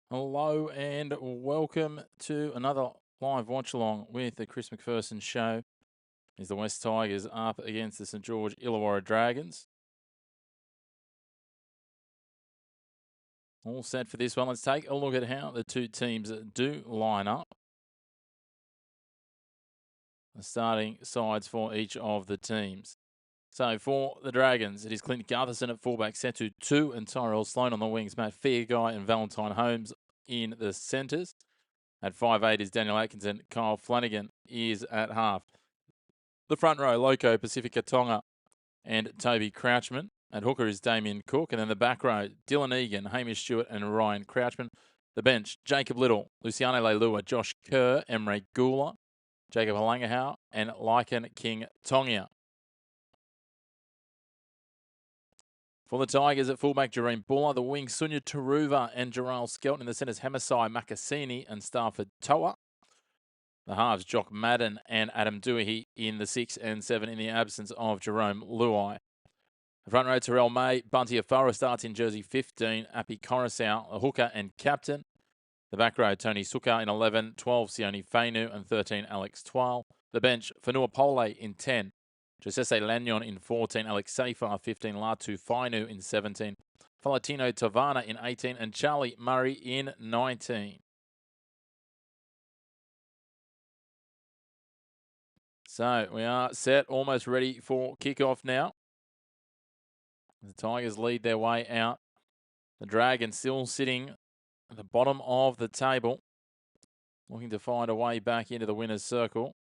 Hello and welcome to another live watch along with the Chris McPherson Show. Is the West Tigers up against the St George Illawarra Dragons? All set for this one. Let's take a look at how the two teams do line up. The starting sides for each of the teams. So for the Dragons, it is Clint Gutherson at fullback, Setu 2 and Tyrell Sloan on the wings, Matt Fearguy and Valentine Holmes in the centres. At 5'8" is Daniel Atkinson. Kyle Flanagan is at half. The front row, Loco, Pacifica Tonga and Toby Crouchman. At hooker is Damien Cook. And then the back row, Dylan Egan, Hamish Stewart and Ryan Crouchman. The bench, Jacob Little, Luciano Leilua, Josh Kerr, Emre Gula, Jacob Halangahau and Lycan King Tongia. For the Tigers at fullback, Jerome Buller. The wing, Sunya Taruva and Jarrell Skelton. In the centres, Hamasai Makasini and Stafford Toa. The halves, Jock Madden and Adam Dewey in the 6 and 7 in the absence of Jerome Luai. The front row, Terrell May. Bunty Afara starts in jersey 15. Api Coruscant, a hooker and captain. The back row, Tony Suka in 11. 12, Sione Fainu and 13, Alex Twal. The bench, Fanua Pole in 10. Josese Lanyon in 14. Alex Safar 15. Latu Fainu in 17. Falatino Tavana in 18. And Charlie Murray in 19. So we are set, almost ready for kickoff now. The Tigers lead their way out. The Dragons still sitting at the bottom of the table, looking to find a way back into the winner's circle.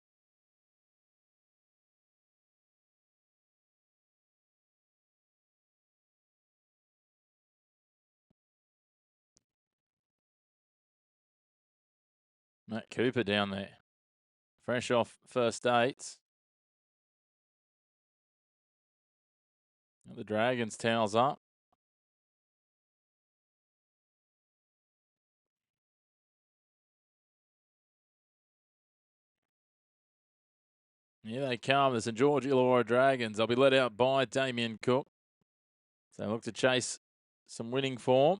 Matt Cooper down there, fresh off first dates. The Dragons towels up. Here they come, the St George Illawarra Dragons. They'll be led out by Damien Cook. So they look to chase some winning form.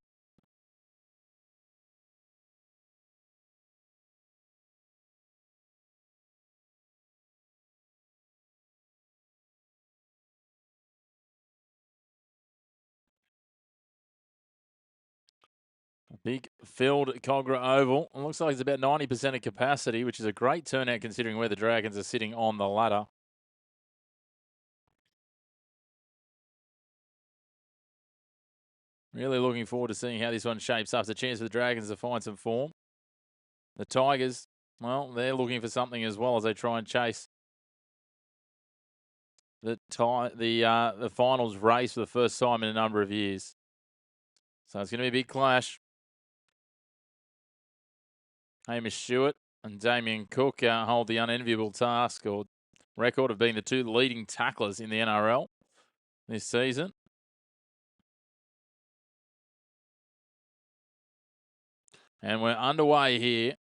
A big filled Cogra Oval. It looks like it's about 90% of capacity, which is a great turnout considering where the Dragons are sitting on the ladder. Really looking forward to seeing how this one shapes up. It's a chance for the Dragons to find some form. The Tigers, well, they're looking for something as well as they try and chase the finals race for the first time in a number of years. So it's going to be a big clash. Hamish Stewart and Damien Cook hold the unenviable task or record of being the two leading tacklers in the NRL this season. And we're underway here.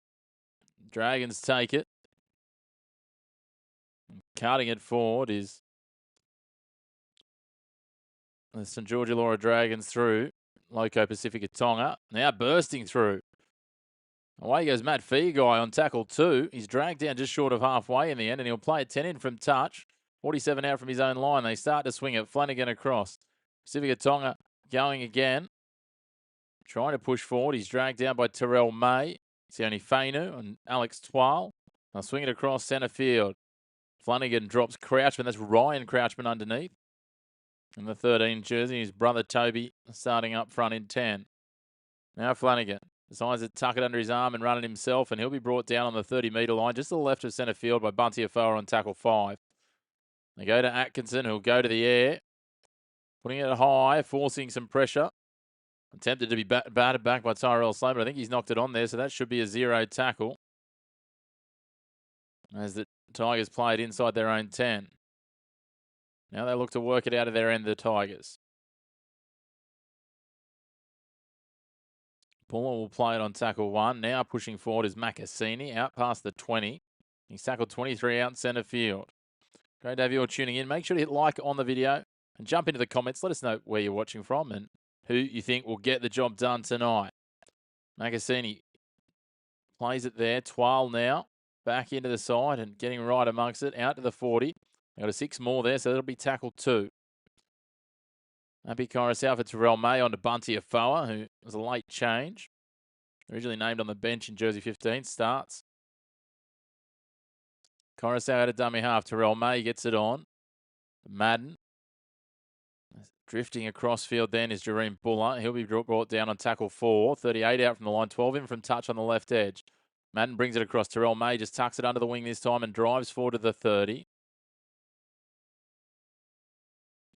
Dragons take it. Carting it forward is the St George Illawarra Dragons through. Loco Pacifica Tonga now bursting through. Away goes Matt Fearguy on tackle 2. He's dragged down just short of halfway in the end, and he'll play it 10 in from touch. 47 out from his own line. They start to swing it. Flanagan across. Pacifica Tonga going again. Trying to push forward. He's dragged down by Terrell May. Sione Fainu and Alex Twal. They'll swing it across centre field. Flanagan drops Crouchman. That's Ryan Crouchman underneath. In the 13 jersey, his brother Toby starting up front in 10. Now Flanagan decides to tuck it under his arm and run it himself, and he'll be brought down on the 30-metre line, just to the left of centre field by Bunty Afara on tackle 5. They go to Atkinson, who'll go to the air, putting it high, forcing some pressure. Attempted to be batted back by Tyrell Sloan, but I think he's knocked it on there, so that should be a 0 tackle. As the Tigers play it inside their own 10. Now they look to work it out of their end, the Tigers. Puller will play it on tackle 1. Now pushing forward is Makasini, out past the 20. He's tackled 23 out in centre field. Great to have you all tuning in. Make sure to hit like on the video and jump into the comments. Let us know where you're watching from and who you think will get the job done tonight. Macassini plays it there. Twal now back into the side and getting right amongst it. Out to the 40. They've got a 6 more there, so that'll be tackle 2. Happy Coruscant for Terrell May on to Bunty Afoa, who was a late change. Originally named on the bench in jersey 15. Starts. Coruscant at a dummy half. Terrell May gets it on. Madden. Drifting across field then is Jareem Buller. He'll be brought down on tackle 4. 38 out from the line. 12 in from touch on the left edge. Madden brings it across. Terrell May just tucks it under the wing this time and drives forward to the 30.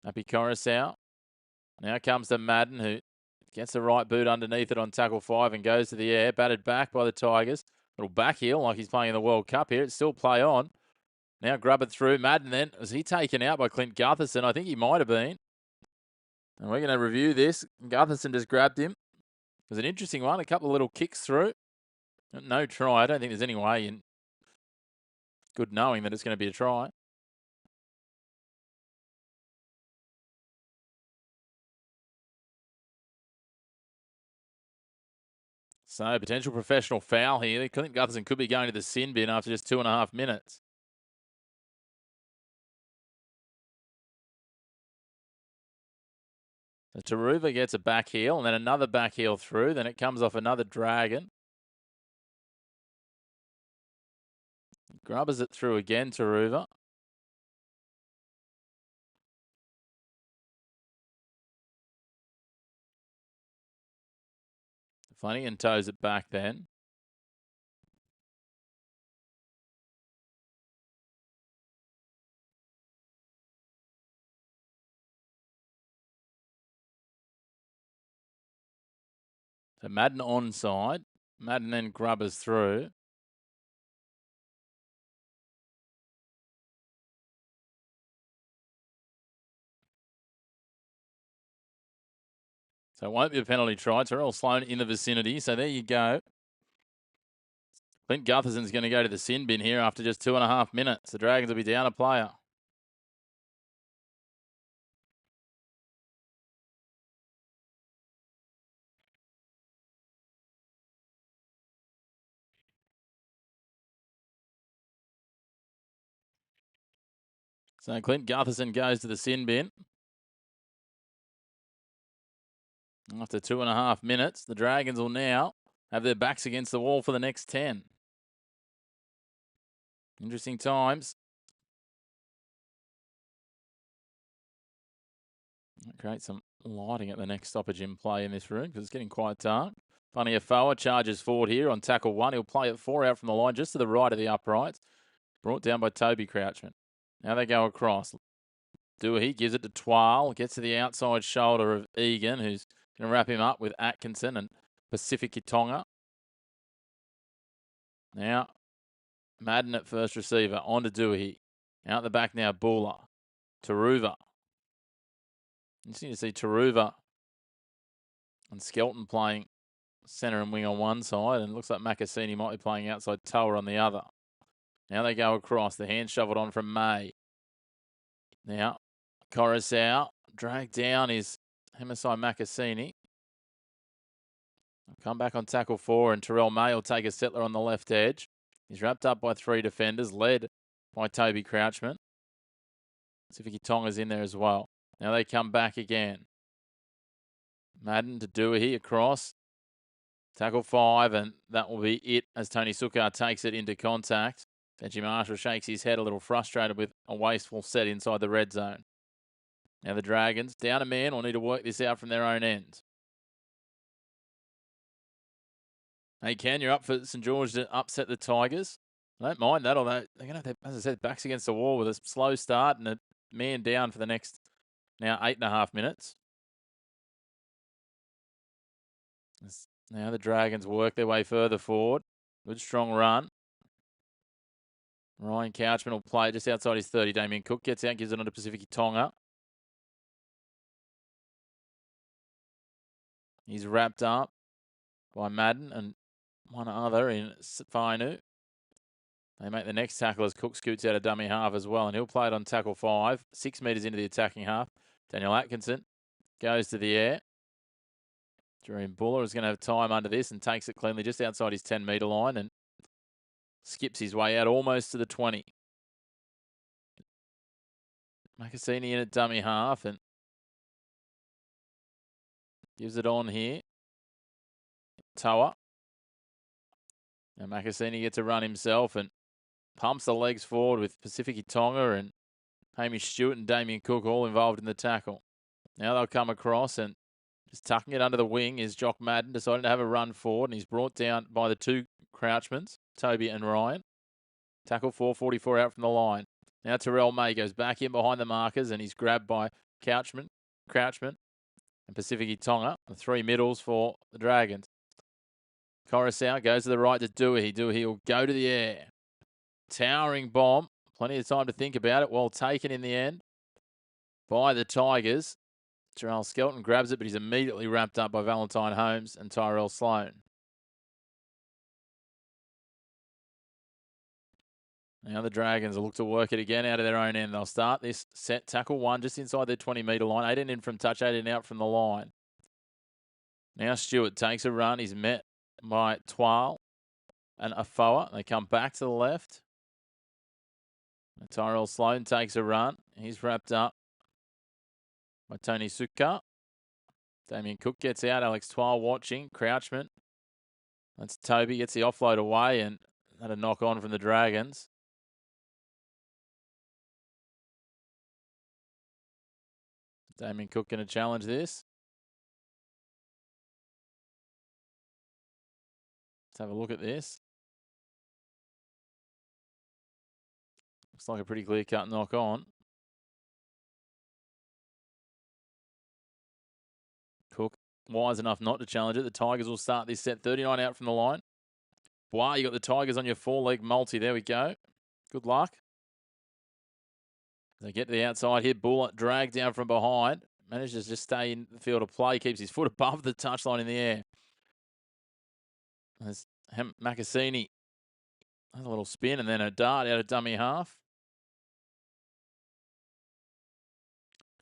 Happy Coruscant. Now comes to Madden, who gets the right boot underneath it on tackle 5 and goes to the air. Batted back by the Tigers. Little back heel like he's playing in the World Cup here. It's still play on. Now grab it through. Madden then. Was he taken out by Clint Gutherson? I think he might have been. And we're going to review this. Gutherson just grabbed him. It was an interesting one. A couple of little kicks through. No try. I don't think there's any way in good knowing that it's going to be a try. So, potential professional foul here. Clint Gutherson could be going to the sin bin after just 2.5 minutes. So Taruva gets a back heel and then another back heel through. Then it comes off another Dragon. Grubbers it through again, Taruva. Flanagan toes it back then. So Madden onside. Madden then Grubbers through. So it won't be a penalty try. Terrell Sloan in the vicinity. So there you go. Clint Gutherson's going to go to the sin bin here after just 2.5 minutes. The Dragons will be down a player. So Clint Gutherson goes to the sin bin. After 2.5 minutes, the Dragons will now have their backs against the wall for the next 10. Interesting times. Create some lighting at the next stoppage in play in this room because it's getting quite dark. Funny Afoa charges forward here on tackle 1. He'll play it 4 out from the line just to the right of the uprights. Brought down by Toby Crouchman. Now they go across. Dewey gives it to Twal. Gets to the outside shoulder of Egan, who's going to wrap him up with Atkinson and Pacific Itonga. Now, Madden at first receiver. On to Dewey. Out the back now, Buller. Taruva. Interesting to see Taruva and Skelton playing centre and wing on one side, and it looks like Macassini might be playing outside Tower on the other. Now they go across. The hand shoveled on from May. Now, Coruscant dragged down is Hemisai Macassini. Come back on tackle 4, and Terrell May will take a settler on the left edge. He's wrapped up by 3 defenders, led by Toby Crouchman. Pacific Tonga's in there as well. Now they come back again. Madden to Dewey across. Tackle 5, and that will be it as Tony Sukar takes it into contact. Benji Marshall shakes his head a little frustrated with a wasteful set inside the red zone. Now the Dragons, down a man, will need to work this out from their own end. Hey, Ken, you're up for St George to upset the Tigers. I don't mind that, although they're going to have their, as I said, backs against the wall with a slow start and a man down for the next, now 8.5 minutes. Now the Dragons work their way further forward. Good strong run. Ryan Couchman will play just outside his 30. Damien Cook gets out, gives it on to Pacific Tonga. He's wrapped up by Madden and one other in Fainu. They make the next tackle as Cook scoots out a dummy half as well, and he'll play it on tackle 5, 6 metres into the attacking half. Daniel Atkinson goes to the air. Dream Buller is going to have time under this and takes it cleanly just outside his 10-metre line and skips his way out almost to the 20. Macassini in at dummy half and gives it on here. Toa. Now Macassini gets a run himself and pumps the legs forward with Pacific Tonga and Hamish Stewart and Damien Cook all involved in the tackle. Now they'll come across and just tucking it under the wing is Jock Madden, deciding to have a run forward, and he's brought down by the two Crouchmans, Toby and Ryan. Tackle 4:44 out from the line. Now Terrell May goes back in behind the markers and he's grabbed by Crouchman, and Pacific Tonga. The three middles for the Dragons. Coruscant goes to the right to Dewey. Dewey will go to the air. Towering bomb. Plenty of time to think about it. Well taken in the end by the Tigers. Terrell Skelton grabs it, but he's immediately wrapped up by Valentine Holmes and Tyrell Sloan. Now the Dragons will look to work it again out of their own end. They'll start this set. Tackle one just inside their 20-metre line. 18 in from touch, 18 out from the line. Now Stewart takes a run. He's met by Twal and Afoa. They come back to the left. And Tyrell Sloan takes a run. He's wrapped up by Tony Sukkar. Damien Cook gets out. Alex Twal watching. Crouchman. That's Toby. Gets the offload away and had a knock on from the Dragons. Damien Cook going to challenge this. Let's have a look at this. Looks like a pretty clear-cut knock on. Cook wise enough not to challenge it. The Tigers will start this set. 39 out from the line. Wow, you got the Tigers on your four-leg multi. There we go. Good luck. They get to the outside here. Bullet dragged down from behind. Manages to just stay in the field of play. Keeps his foot above the touchline in the air. There's Macassini. A little spin and then a dart out of dummy half.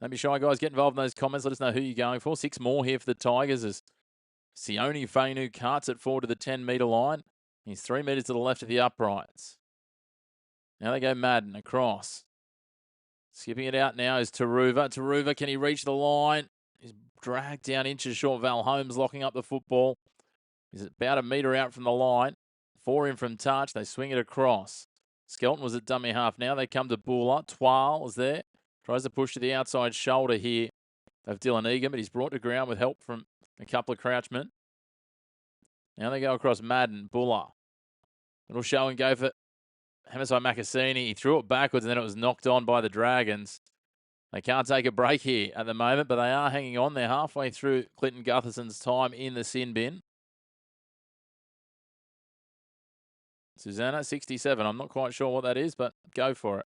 Don't be shy, guys. Get involved in those comments. Let us know who you're going for. 6 more here for the Tigers as Sione Fainu carts it forward to the 10-metre line. He's 3 metres to the left of the uprights. Now they go Madden across. Skipping it out now is Taruva. Taruva, can he reach the line? He's dragged down inches short. Val Holmes locking up the football. He's about a metre out from the line. 4 in from touch. They swing it across. Skelton was at dummy half. Now they come to Buller. Twal is there. Tries to push to the outside shoulder here of Dylan Egan, but he's brought to ground with help from a couple of Crouchmen. Now they go across Madden. Buller. Little show and go for Hamasai Macassini. He threw it backwards and then it was knocked on by the Dragons. They can't take a break here at the moment, but they are hanging on. They're halfway through Clinton Gutherson's time in the sin bin. Susanna, 67. I'm not quite sure what that is, but go for it.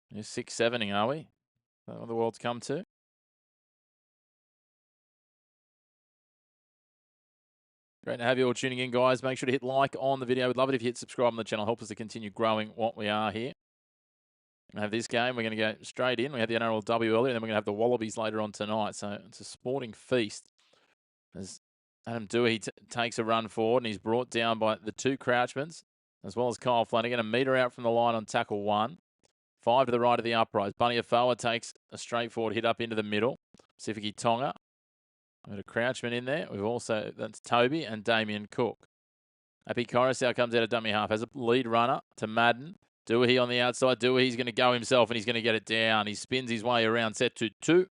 You're 6-7ing, are we? Is that what the world's come to? Great to have you all tuning in, guys. Make sure to hit like on the video. We'd love it if you hit subscribe on the channel. Help us to continue growing what we are here. We have this game. We're going to go straight in. We had the NRL W earlier, and then we're going to have the Wallabies later on tonight. So it's a sporting feast. As Adam Dewey takes a run forward, and he's brought down by the two Crouchmans, as well as Kyle Flanagan. A metre out from the line on tackle 1. 5 to the right of the uprights. Bunny Afoa takes a straightforward hit up into the middle. Pacific Tonga. We've got a Crouchman in there. We've also, that's Toby and Damien Cook. Happy Coruscant comes out of dummy half. Has a lead runner to Madden. Dewey on the outside. Dewey, he's going to go himself and he's going to get it down. He spins his way around set to 2.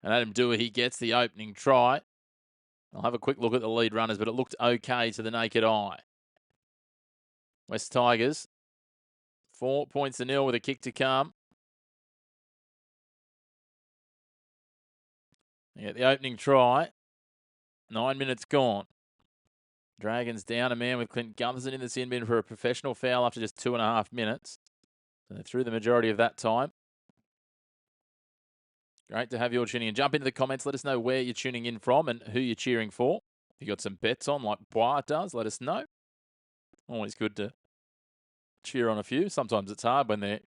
And Adam Dewey, he gets the opening try. I'll have a quick look at the lead runners, but it looked okay to the naked eye. West Tigers. 4 points to 0 with a kick to come. You get the opening try. 9 minutes gone. Dragons down a man with Clint Gutherson in the sin bin for a professional foul after just 2.5 minutes. So they threw the majority of that time. Great to have you all tuning in. Jump into the comments. Let us know where you're tuning in from and who you're cheering for. If you got some bets on like Bois does, let us know. Always good to cheer on a few. Sometimes it's hard when they're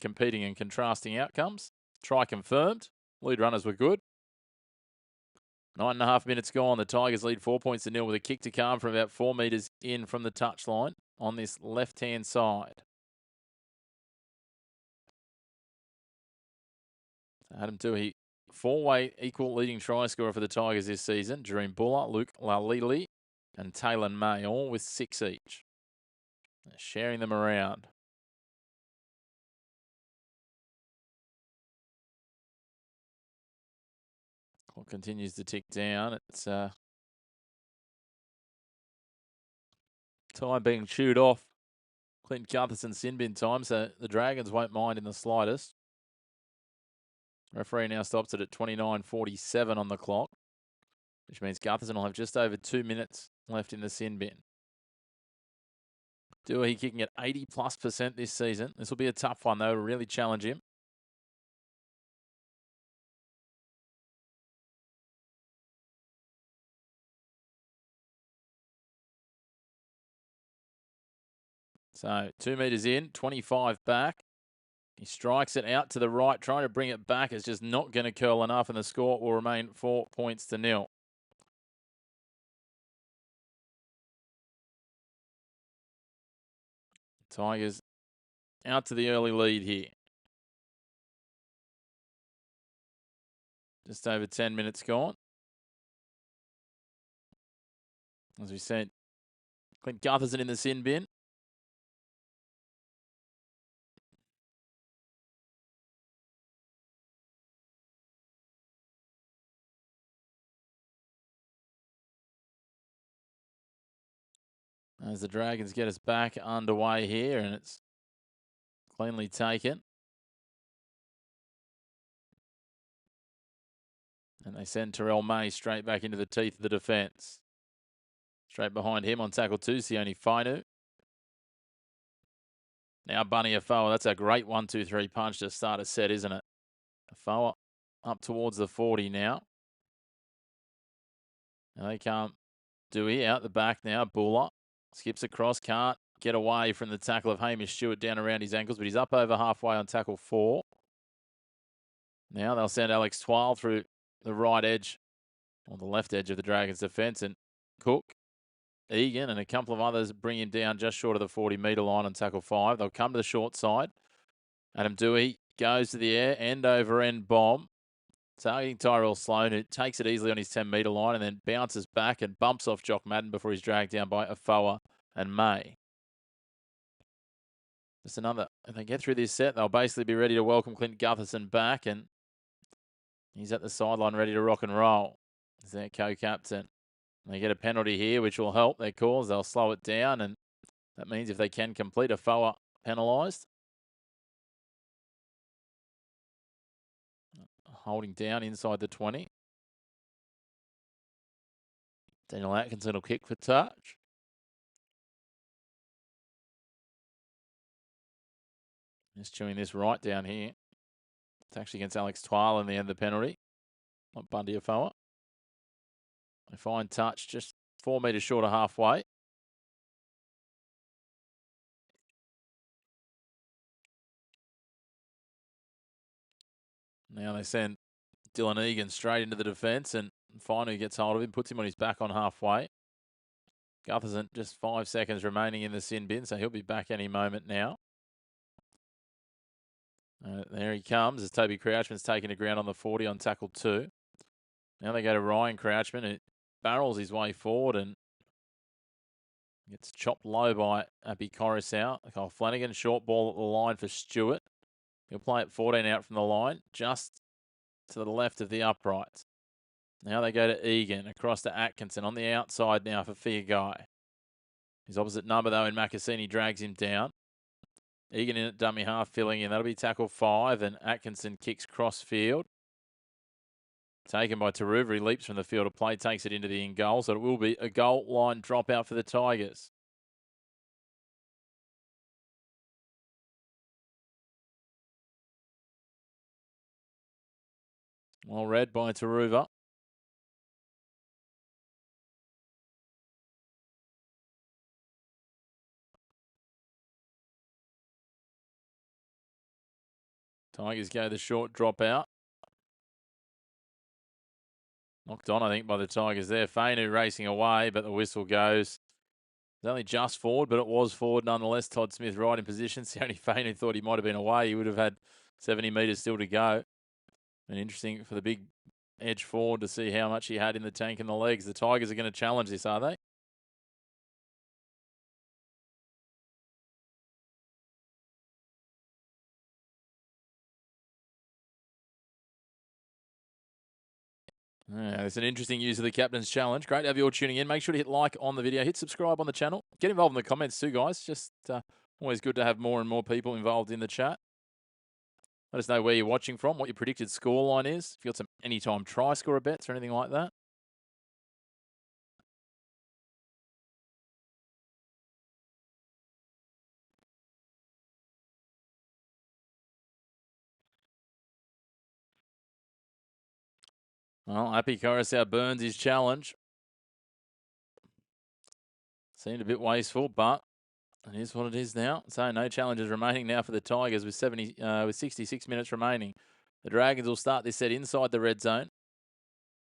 competing and contrasting outcomes. Try confirmed. Lead runners were good. 9.5 minutes gone. The Tigers lead 4 points to nil with a kick to come from about 4 metres in from the touchline on this left-hand side. Adam Toohey, four-way equal leading try scorer for the Tigers this season. Dream Buller, Luke Lalili, and Taylor May, all with 6 each. Sharing them around. Clock continues to tick down. It's time being chewed off. Clint Gutherson sin bin time, so the Dragons won't mind in the slightest. Referee now stops it at 29:47 on the clock, which means Gutherson will have just over 2 minutes left in the sin bin. Dewey kicking at 80+% this season. This will be a tough one, though, to really challenge him. So 2 metres in, 25 back. He strikes it out to the right, trying to bring it back. It's just not going to curl enough, and the score will remain 4 points to nil. Tigers out to the early lead here. Just over 10 minutes gone. As we said, Clint Gutherson in the sin bin. As the Dragons get us back underway here, and it's cleanly taken. And they send Terrell May straight back into the teeth of the defence. Straight behind him on tackle 2, Sione Fainu. Now Bunny Afoa. That's a great 1-2-3 punch to start a set, isn't it? Afoa up towards the 40 now. And they come Dewey out the back now. Buller skips across, can't get away from the tackle of Hamish Stewart down around his ankles, but he's up over halfway on tackle 4. Now they'll send Alex Twile through the right edge, or the left edge of the Dragons' defence, and Cook, Egan, and a couple of others bring him down just short of the 40-metre line on tackle 5. They'll come to the short side. Adam Dewey goes to the air, end over end bomb, targeting Tyrell Sloan, who takes it easily on his 10-metre line and then bounces back and bumps off Jock Madden before he's dragged down by Afoa and May. Just another, if they get through this set, they'll basically be ready to welcome Clint Gutherson back, and he's at the sideline ready to rock and roll. He's their co-captain. They get a penalty here, which will help their cause. They'll slow it down, and that means if they can complete, Afoa penalised. Holding down inside the 20. Daniel Atkinson will kick for touch. Just chewing this right down here. It's actually against Alex Twile in the end of the penalty, not Bundy Afoa. They find touch just 4 metres short of halfway. Now they send Dylan Egan straight into the defence, and finally gets hold of him, puts him on his back on halfway. Gutherson just 5 seconds remaining in the sin bin, so he'll be back any moment now. There he comes as Toby Crouchman's taking the ground on the 40 on tackle 2. Now they go to Ryan Crouchman, who barrels his way forward and gets chopped low by Abby Coruscant. Kyle Flanagan, short ball at the line for Stewart. He'll play it 14 out from the line, just to the left of the uprights. Now they go to Egan, across to Atkinson on the outside now for Guy. His opposite number, though, in Macassini drags him down. Egan in at dummy half, filling in. That'll be tackle 5, and Atkinson kicks cross field. Taken by Taruva. He leaps from the field of play, takes it into the in goal. So it will be a goal line dropout for the Tigers. Well read by Taruva. Tigers go the short dropout. Knocked on, I think, by the Tigers there. Fainu racing away, but the whistle goes. It's only just forward, but it was forward nonetheless. Todd Smith right in position. Sione Fainu thought he might have been away. He would have had 70 metres still to go. And interesting for the big edge forward to see how much he had in the tank and the legs. The Tigers are going to challenge this, are they? Yeah, it's an interesting use of the captain's challenge. Great to have you all tuning in. Make sure to hit like on the video, hit subscribe on the channel. Get involved in the comments too, guys. Just always good to have more and more people involved in the chat. Let us know where you're watching from, what your predicted scoreline is. If you've got some anytime try scorer bets or anything like that. Well, Happy Coruscant burns his challenge. Seemed a bit wasteful, but it is what it is now. So no challenges remaining now for the Tigers with 66 minutes remaining. The Dragons will start this set inside the red zone.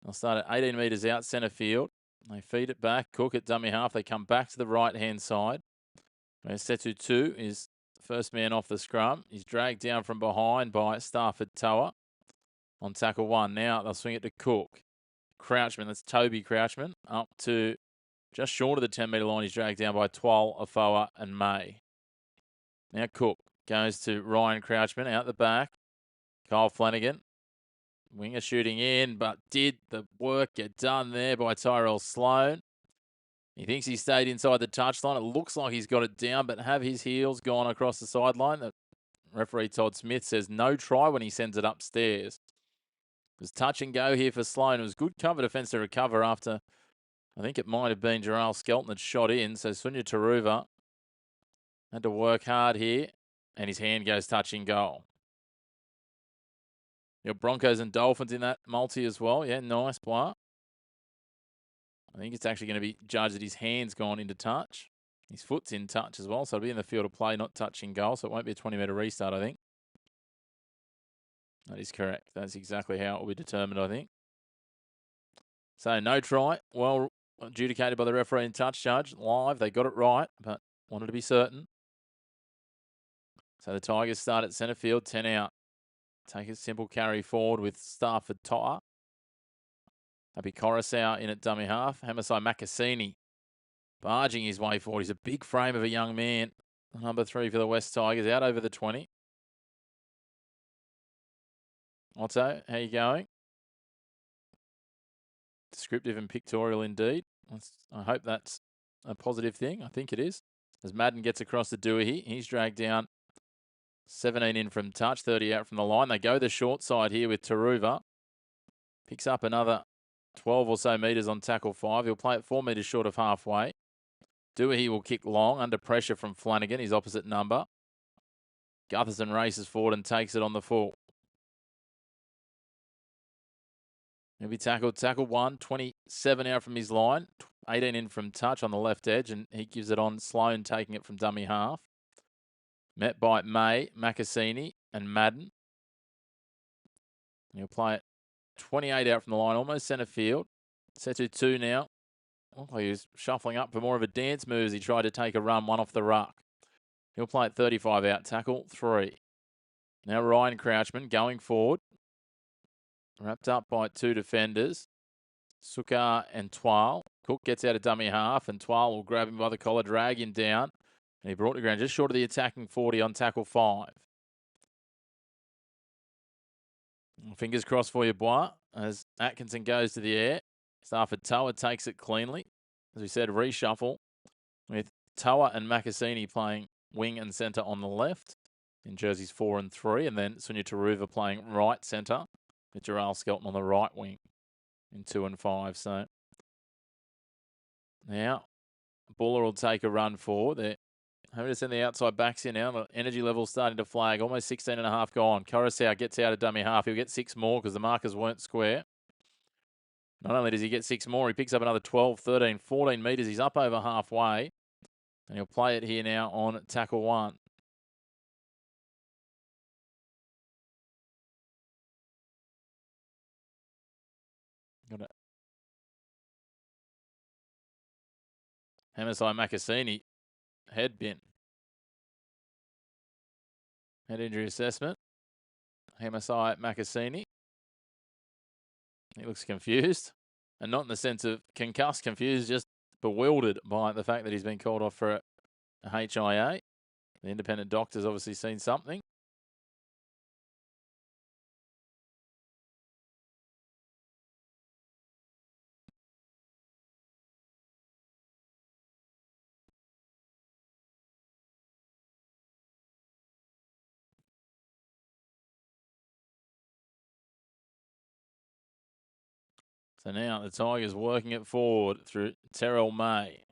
They'll start at 18 metres out centre field. They feed it back, Cook at dummy half. They come back to the right-hand side. Where Setu 2 is the first man off the scrum. He's dragged down from behind by Stafford Toa on tackle 1. Now they'll swing it to Cook. Crouchman, that's Toby Crouchman, up to just short of the 10-metre line. He's dragged down by Twal, Afoa and May. Now Cook goes to Ryan Crouchman out the back. Kyle Flanagan. Winger shooting in, but did the work get done there by Tyrell Sloan? He thinks he stayed inside the touchline. It looks like he's got it down, but have his heels gone across the sideline? The referee Todd Smith says no try when he sends it upstairs. It was touch and go here for Sloan. It was good cover defence to recover after, I think it might have been Gerald Skelton that shot in. So Sunya Taruva had to work hard here, and his hand goes touching goal. Your Broncos and Dolphins in that multi as well. Yeah, nice player. I think it's actually going to be judged that his hand's gone into touch. His foot's in touch as well, so it'll be in the field of play, not touching goal, so it won't be a 20-metre restart, I think. That is correct. That's exactly how it will be determined, I think. So no try. Well adjudicated by the referee and touch judge. Live, they got it right, but wanted to be certain. So the Tigers start at centre field, 10 out. Take a simple carry forward with Stafford Toa. Happy Coruscant in at dummy half. Hamasai Makasini barging his way forward. He's a big frame of a young man. Number 3 for the West Tigers, out over the 20. Otto, how you going? Descriptive and pictorial indeed. I hope that's a positive thing. I think it is. As Madden gets across the Dewey, he's dragged down 17 in from touch, 30 out from the line. They go the short side here with Taruva. Picks up another 12 or so metres on tackle 5. He'll play it 4 metres short of halfway. Dewey will kick long under pressure from Flanagan, his opposite number. Gutherson races forward and takes it on the full. He'll be tackled. Tackle 1, 27 out from his line, 18 in from touch on the left edge, and he gives it on. Sloan taking it from dummy half. Met by May, Makasini, and Madden. He'll play it 28 out from the line, almost centre field. Setu 2 now. Oh, he was shuffling up for more of a dance move as he tried to take a run, one off the ruck. He'll play it 35 out, tackle 3. Now Ryan Crouchman going forward. Wrapped up by 2 defenders, Sukar and Twal. Cook gets out of dummy half, and Twal will grab him by the collar, drag him down. And he brought to ground just short of the attacking 40 on tackle 5. Fingers crossed for you, Bois, as Atkinson goes to the air. Stafford Toa takes it cleanly. As we said, reshuffle with Toa and Makasini playing wing and centre on the left in jerseys 4 and 3. And then Sunya Taruva playing right centre with Gerald Skelton on the right wing in 2 and 5. So now Buller will take a run forward. They're having to send the outside backs in now. The energy level's starting to flag. Almost 16 and a half gone. Coruscant gets out of dummy half. He'll get 6 more because the markers weren't square. Not only does he get 6 more, he picks up another 12, 13, 14 metres. He's up over halfway. And he'll play it here now on tackle 1. Got MSI Macassini, head bin. Head injury assessment. MSI Macassini. He looks confused. And not in the sense of concussed, confused, just bewildered by the fact that he's been called off for a HIA. The independent doctor's obviously seen something. So now the Tigers working it forward through Terrell May.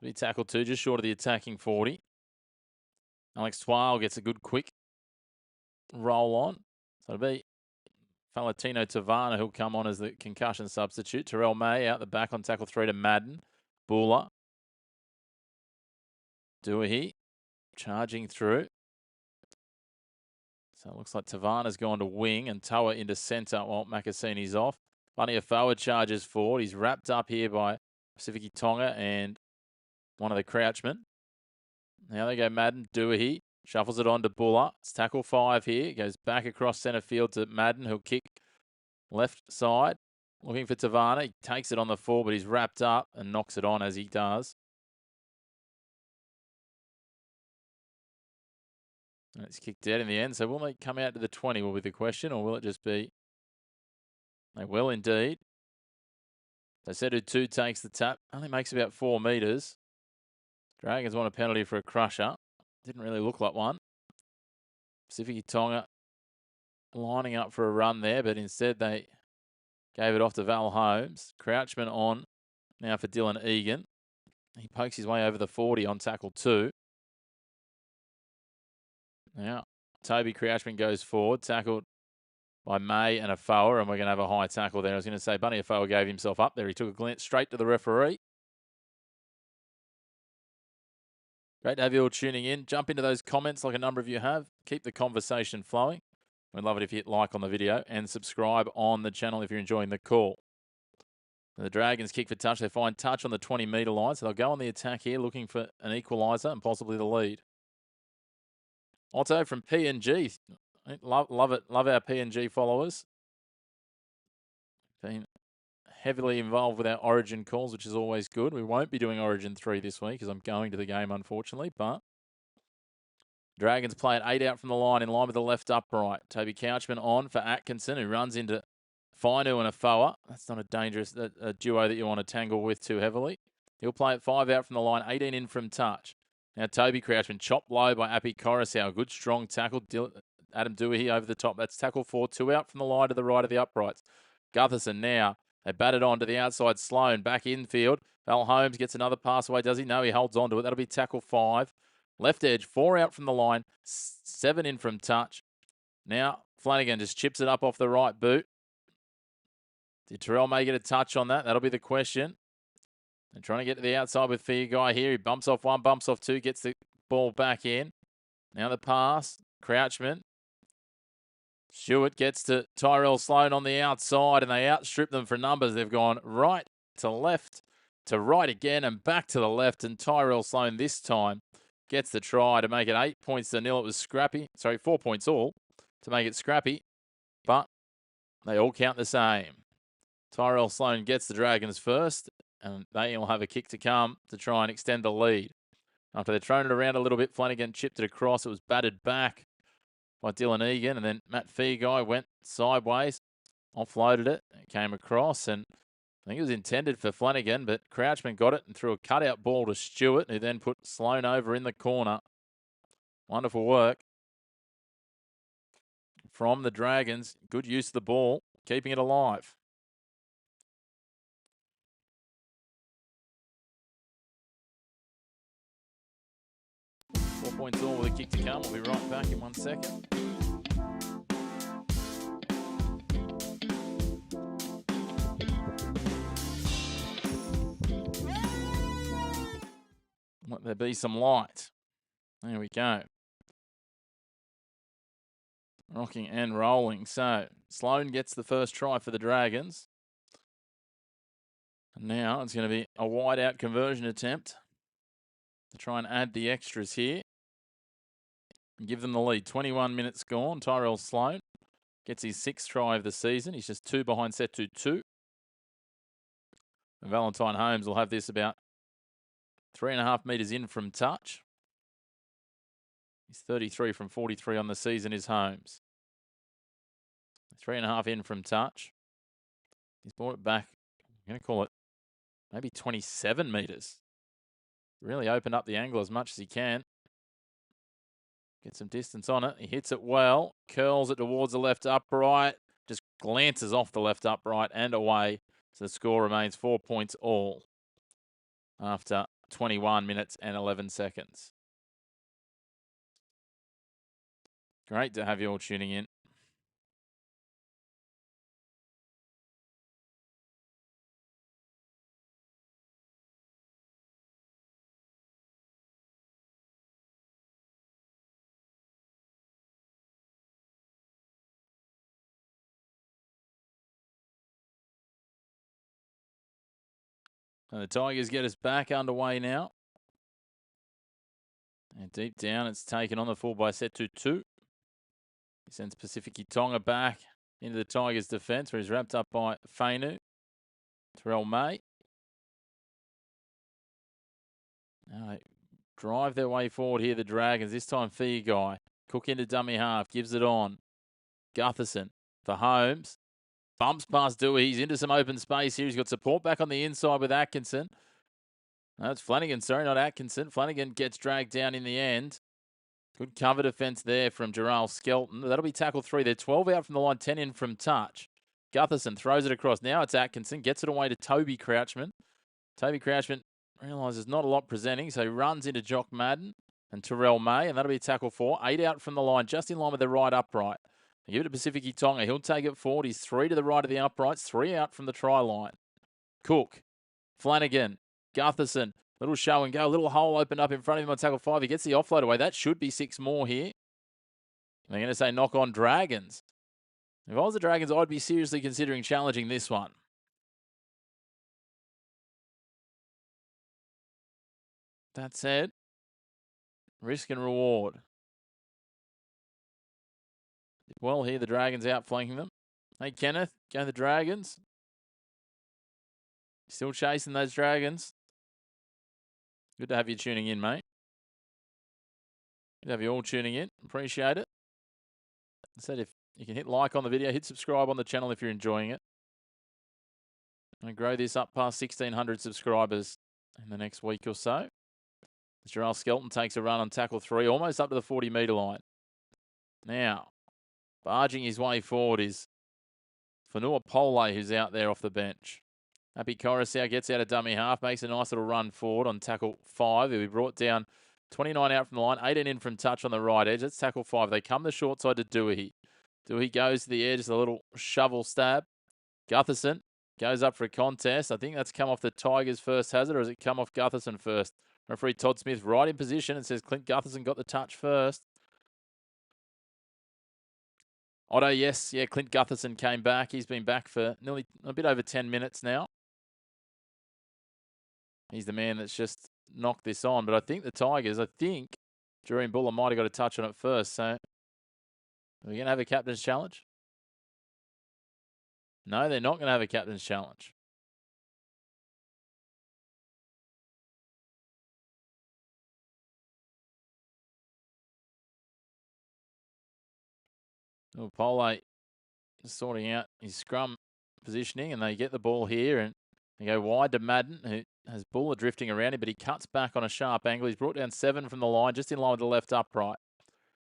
He tackled 2, just short of the attacking 40. Alex Twile gets a good quick roll on. So it'll be Falatino Tavana who'll come on as the concussion substitute. Terrell May out the back on tackle 3 to Madden. Buller. Dewey charging through. So it looks like Tavana's gone to wing and Toa into centre while Macassini's off. Bunny forward charges forward. He's wrapped up here by Pacific Tonga and one of the Crouchmen. Now they go Madden. Dewey shuffles it on to Buller. It's tackle 5 here. It goes back across centre field to Madden, who'll kick left side. Looking for Tavana. He takes it on the 4, but he's wrapped up and knocks it on as he does. And it's kicked dead in the end. So will they come out to the 20 will be the question, or will it just be? They will indeed. They said who 2 takes the tap. Only makes about 4 metres. Dragons want a penalty for a crusher. Didn't really look like one. Pacific Tonga lining up for a run there, but instead they gave it off to Val Holmes. Crouchman on now for Dylan Egan. He pokes his way over the 40 on tackle 2. Now, Toby Crouchman goes forward, tackled by May and Afoa, and we're going to have a high tackle there. I was going to say Bunny Afoa gave himself up there. He took a glance straight to the referee. Great to have you all tuning in. Jump into those comments like a number of you have. Keep the conversation flowing. We'd love it if you hit like on the video and subscribe on the channel if you're enjoying the call. The Dragons kick for touch. They find touch on the 20-metre line, so they'll go on the attack here looking for an equaliser and possibly the lead. Otto from PNG. Love it. Love our PNG followers. Been heavily involved with our Origin calls, which is always good. We won't be doing Origin 3 this week because I'm going to the game, unfortunately, but Dragons play it 8 out from the line in line with the left upright. Toby Couchman on for Atkinson, who runs into Fainu and Afoa. That's not a dangerous a duo that you want to tangle with too heavily. He'll play it 5 out from the line, 18 in from touch. Now Toby Crouchman chopped low by Api Coruscant. Good strong tackle. Adam Dewey over the top. That's tackle 4, 2 out from the line to the right of the uprights. Gutherson now. They bat it on to the outside. Sloan back infield. Val Holmes gets another pass away. Does he? No, he holds on to it. That'll be tackle 5. Left edge, 4 out from the line, 7 in from touch. Now Flanagan just chips it up off the right boot. Did Terrell May get a touch on that? That'll be the question. They're trying to get to the outside with Fia Guy here. He bumps off 1, bumps off 2, gets the ball back in. Now the pass. Crouchman. Stewart gets to Tyrell Sloan on the outside, and they outstrip them for numbers. They've gone right to left to right again and back to the left, and Tyrell Sloan this time gets the try to make it 8 points to 0. It was scrappy. Sorry, 4 points all to make it scrappy, but they all count the same. Tyrell Sloan gets the Dragons first, and they will have a kick to come to try and extend the lead. After they'd thrown it around a little bit, Flanagan chipped it across. It was batted back by Dylan Egan, and then Matt Feaguy went sideways, offloaded it, and came across, and I think it was intended for Flanagan, but Crouchman got it and threw a cutout ball to Stewart, who then put Sloan over in the corner. Wonderful work from the Dragons. Good use of the ball, keeping it alive. Points all with a kick to come. We'll be right back in 1 second. Let there be some light. There we go. Rocking and rolling. So Sloan gets the first try for the Dragons. Now it's going to be a wide out conversion attempt to try and add the extras here and give them the lead. 21 minutes gone. Tyrell Sloan gets his 6th try of the season. He's just 2 behind set to 2. And Valentine Holmes will have this about 3.5 metres in from touch. He's 33 from 43 on the season is Holmes. 3.5 in from touch. He's brought it back. I'm going to call it maybe 27 metres. Really opened up the angle as much as he can. Get some distance on it. He hits it well. Curls it towards the left upright. Just glances off the left upright and away. So the score remains 4 points all after 21 minutes and 11 seconds. Great to have you all tuning in. And the Tigers get us back underway now. And deep down, it's taken on the full by set to 2. He sends Pacific Tonga back into the Tigers' defence, where he's wrapped up by Fainu. Terrell May. Now they drive their way forward here, the Dragons. This time, Guy. Cook into dummy half, gives it on. Gutherson for Holmes. Bumps past Dewey. He's into some open space here. He's got support back on the inside with Atkinson. No, it's Flanagan, sorry, not Atkinson. Flanagan gets dragged down in the end. Good cover defence there from Gerald Skelton. That'll be tackle 3. They're 12 out from the line, 10 in from touch. Gutherson throws it across. Now it's Atkinson. Gets it away to Toby Crouchman. Toby Crouchman realises not a lot presenting, so he runs into Jock Madden and Terrell May, and that'll be tackle 4. 8 out from the line, just in line with the right upright. They give it to Pacific Tonga. He'll take it forward. He's 3 to the right of the uprights, 3 out from the try line. Cook, Flanagan, Gutherson, little show and go, little hole opened up in front of him on tackle 5. He gets the offload away. That should be 6 more here. They're going to say knock on Dragons. If I was the Dragons, I'd be seriously considering challenging this one. That said, risk and reward. Well, here the Dragons outflanking them. Hey, Kenneth, go the Dragons. Still chasing those Dragons. Good to have you tuning in, mate. Good to have you all tuning in. Appreciate it. I said if you can hit like on the video, hit subscribe on the channel if you're enjoying it. I'm going to grow this up past 1,600 subscribers in the next week or so. Gerald Skelton takes a run on tackle 3, almost up to the 40-metre line. Now, barging his way forward is Fanua Pole, who's out there off the bench. Happy Coruscant gets out of dummy half, makes a nice little run forward on tackle 5. He'll be brought down 29 out from the line, 18 in from touch on the right edge. That's tackle 5. They come the short side to Dewey. Dewey goes to the edge, a little shovel stab. Gutherson goes up for a contest. I think that's come off the Tigers' first hazard, or has it come off Gutherson first? Referee Todd Smith right in position and says Clint Gutherson got the touch first. Otto, yes. Yeah, Clint Gutherson came back. He's been back for nearly a bit over 10 minutes now. He's the man that's just knocked this on. But I think the Tigers, Jurian Buller might have got a touch on it first. So are we going to have a captain's challenge? No, they're not going to have a captain's challenge. Oh, Pole sorting out his scrum positioning, and they get the ball here, and they go wide to Madden, who has Buller drifting around him, but he cuts back on a sharp angle. He's brought down 7 from the line, just in line with the left upright.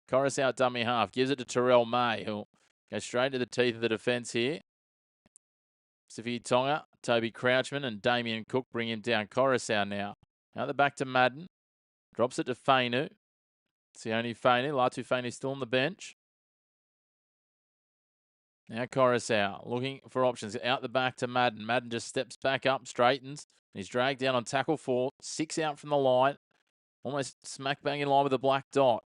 Corus out dummy half, gives it to Terrell May, who'll go straight to the teeth of the defence here. Pacific Tonga, Toby Crouchman, and Damien Cook bring him down. Coruscant now. Out the back to Madden. Drops it to Fainu. It's the only Fainu. Latu Fainu still on the bench. Now Coruscant looking for options. Out the back to Madden. Madden just steps back up, straightens. He's dragged down on tackle 4. 6 out from the line. Almost smack bang in line with the black dot.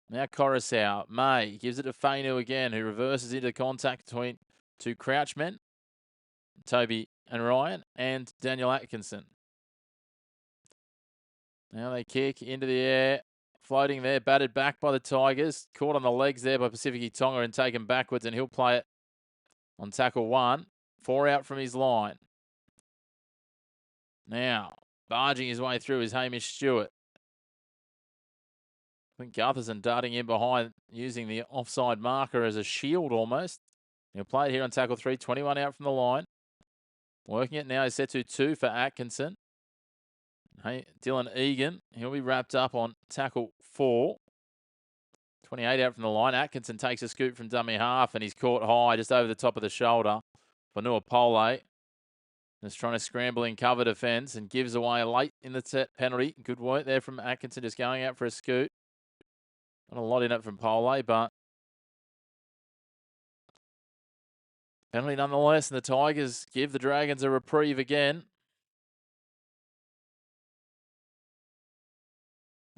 Now Coruscant. May gives it to Fainu again, who reverses into contact between two Crouchmen. Toby and Ryan and Daniel Atkinson. Now they kick into the air, floating there, batted back by the Tigers, caught on the legs there by Pacific Tonga and taken backwards, and he'll play it on tackle 1. 4 out from his line. Now, barging his way through is Hamish Stewart. I think Gutherson darting in behind, using the offside marker as a shield almost. He'll play it here on tackle 3, 21 out from the line. Working it now is set to 2 for Atkinson. Hey, Dylan Egan, he'll be wrapped up on tackle 4. 28 out from the line. Atkinson takes a scoop from dummy half and he's caught high just over the top of the shoulder for Nuapole. Just trying to scramble in cover defence and gives away late in the set penalty. Good work there from Atkinson, just going out for a scoot. Not a lot in it from Pole, but penalty nonetheless. And the Tigers give the Dragons a reprieve again.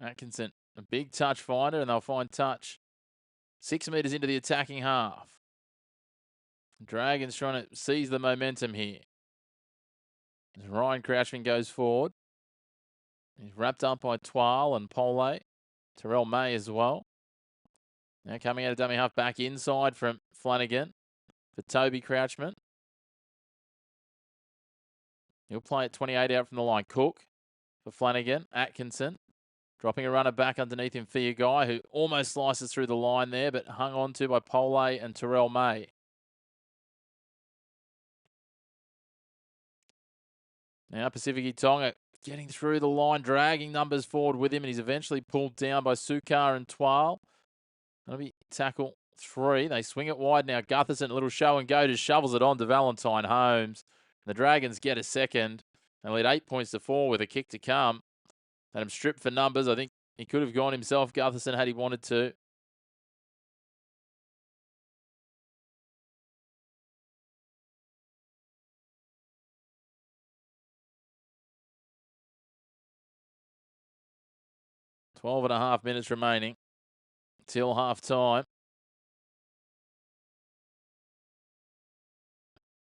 Atkinson, a big touch finder, and they'll find touch 6 metres into the attacking half. Dragons trying to seize the momentum here. As Ryan Crouchman goes forward. He's wrapped up by Twal and Pole. Terrell May as well. Now coming out of dummy half, back inside from Flanagan for Toby Crouchman. He'll play at 28 out from the line. Cook for Flanagan. Atkinson dropping a runner back underneath him for your guy who almost slices through the line there, but hung on to by Pole and Terrell May. Now Pacific Tonga getting through the line, dragging numbers forward with him, and he's eventually pulled down by Sukar and Twal. That'll be tackle 3. They swing it wide now. Gutherson, a little show and go, just shovels it on to Valentine Holmes. The Dragons get a second. They lead 8 points to 4 with a kick to come. Had him stripped for numbers. I think he could have gone himself, Gutherson, had he wanted to. .5 minutes remaining till half time.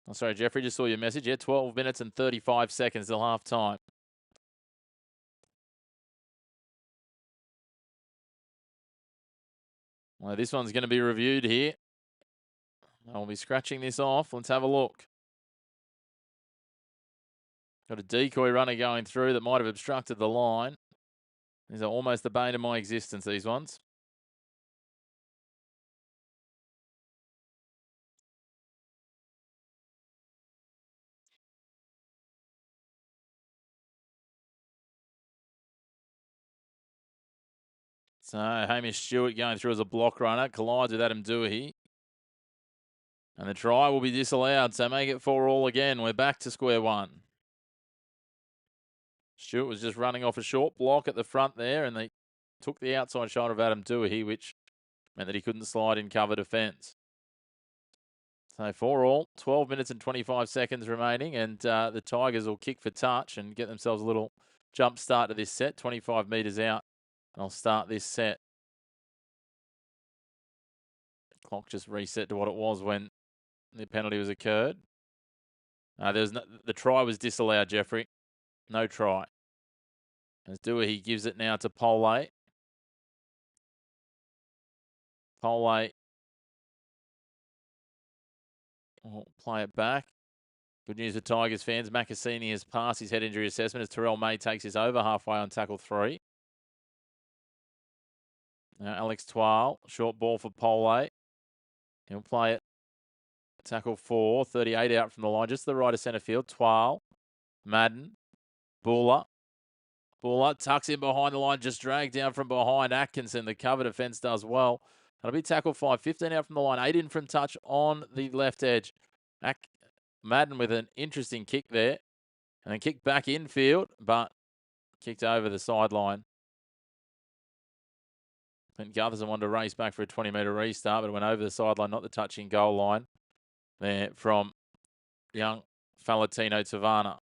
Oh, sorry, Jeffrey, just saw your message. Yeah, 12 minutes and 35 seconds till half time. Well, this one's going to be reviewed here. I'll be scratching this off. Let's have a look. Got a decoy runner going through that might have obstructed the line. These are almost the bane of my existence, these ones. So Hamish Stewart going through as a block runner, collides with Adam Dewey. And the try will be disallowed, so make it 4-4 again. We're back to square one. Stewart was just running off a short block at the front there, and they took the outside shoulder of Adam Dewey, which meant that he couldn't slide in cover defence. So 4-4, 12 minutes and 25 seconds remaining, and the Tigers will kick for touch and get themselves a little jump start to this set, 25 metres out. And I'll start this set. Clock just reset to what it was when the penalty was occurred. The try was disallowed, Jeffrey. No try. As Dewey, he gives it now to Pole. Pole will play it back. Good news for Tigers fans. Macassini has passed his head injury assessment as Terrell May takes his over halfway on tackle 3. Now Alex Twal, short ball for Pole. He'll play it. Tackle 4, 38 out from the line, just to the right of centre field. Twal, Madden, Buller. Buller tucks in behind the line, just dragged down from behind. Atkinson, the cover defence does well. That'll be tackle 5, 15 out from the line, 8 in from touch on the left edge. Madden with an interesting kick there. And then kick back infield, but kicked over the sideline. And Gutherson wanted to race back for a 20-metre restart, but it went over the sideline, not the touching goal line. There from young Falatino Tavana.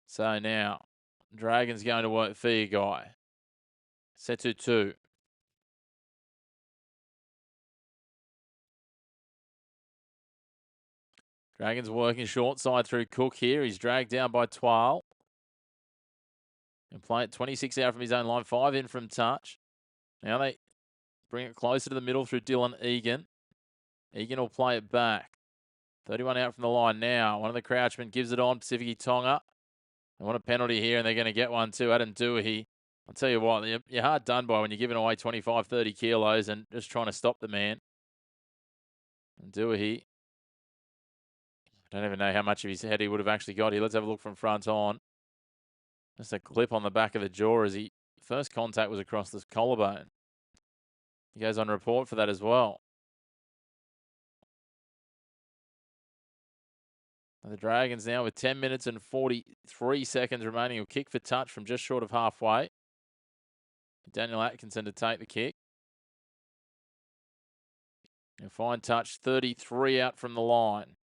So now, Dragons going to work for your guy. Set to 2. Dragons working short side through Cook here. He's dragged down by Twal. And play it 26 out from his own line, 5 in from touch. Now they bring it closer to the middle through Dylan Egan. Egan will play it back. 31 out from the line now. One of the Crouchmen gives it on. Pacific Tonga. They want a penalty here, and they're going to get one too. Adam Dewey. I'll tell you what, you're hard done by when you're giving away 25, 30 kilos and just trying to stop the man. And Dewey. I don't even know how much of his head he would have actually got here. Let's have a look from front on. Just a clip on the back of the jaw as he first contact was across the collarbone. He goes on report for that as well. And the Dragons now with 10 minutes and 43 seconds remaining will kick for touch from just short of halfway. Daniel Atkinson to take the kick. And fine touch, 33 out from the line.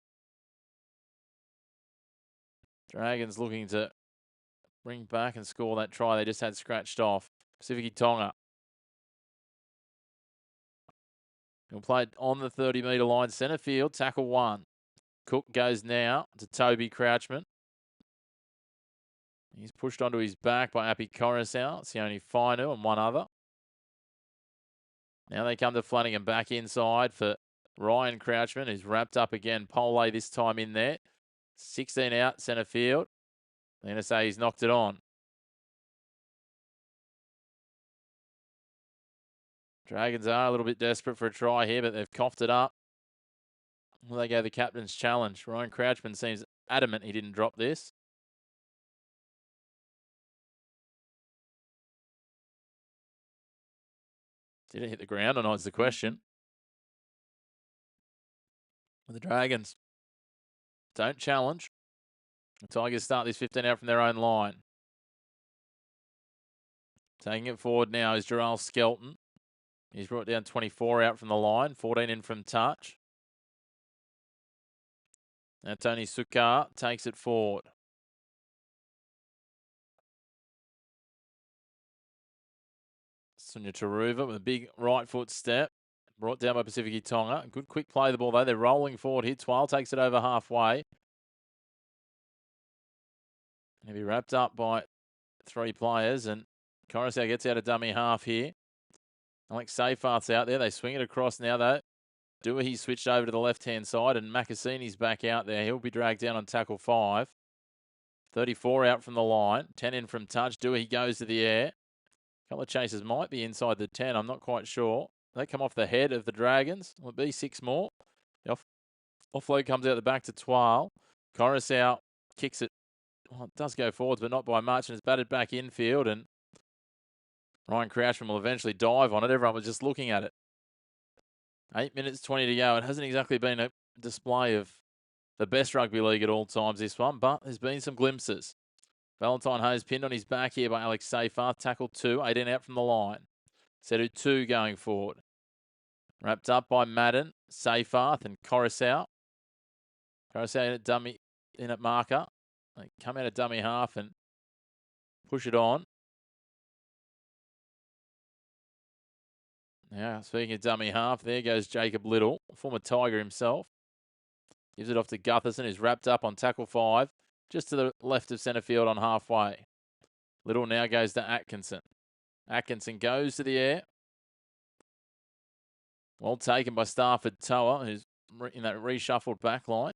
Dragons looking to bring back and score that try they just had scratched off. Pacific Tonga. He'll play it on the 30-metre line, centre field, tackle 1. Cook goes now to Toby Crouchman. He's pushed onto his back by Appy Coruscant. It's the only Fainu and one other. Now they come to Flanagan back inside for Ryan Crouchman, who's wrapped up again. Pole this time in there. 16 out, centre field. They're going to say he's knocked it on. Dragons are a little bit desperate for a try here, but they've coughed it up. Well, they go the captain's challenge. Ryan Crouchman seems adamant he didn't drop this. Did it hit the ground or not is the question. The Dragons don't challenge. The Tigers start this 15 out from their own line. Taking it forward now is Gerald Skelton. He's brought down 24 out from the line, 14 in from touch. Now Tony Sukar takes it forward. Sunya Taruva with a big right foot step. Brought down by Pacific Tonga. Good quick play of the ball though. They're rolling forward here. Twal takes it over halfway. He'll be wrapped up by 3 players, and Coruscant gets out of dummy half here. Alex Seyfarth's out there. They swing it across now though. Dewey switched over to the left-hand side, and Macassini's back out there. He'll be dragged down on tackle 5. 34 out from the line. 10 in from touch. Dewey goes to the air. A couple of chases might be inside the 10. I'm not quite sure. They come off the head of the Dragons. Will it be 6 more? The offload comes out the back to Twal. Coruscant kicks it. Well, it does go forwards, but not by much, and it's batted back infield, and Ryan Crouchman will eventually dive on it. Everyone was just looking at it. 8 minutes 20 to go. It hasn't exactly been a display of the best rugby league at all times, this one, but there's been some glimpses. Valentine Hayes pinned on his back here by Alex Seyfarth. Tackle 2, 18 out from the line. Setu 2 going forward. Wrapped up by Madden, Seyfarth and Coruscant. Coruscant in at dummy, in at marker. They come out of dummy half and push it on. Now, speaking of dummy half, there goes Jacob Little, former Tiger himself. Gives it off to Gutherson, who's wrapped up on tackle 5, just to the left of centre field on halfway. Little now goes to Atkinson. Atkinson goes to the air. Well taken by Stafford Toa, who's in that reshuffled back line.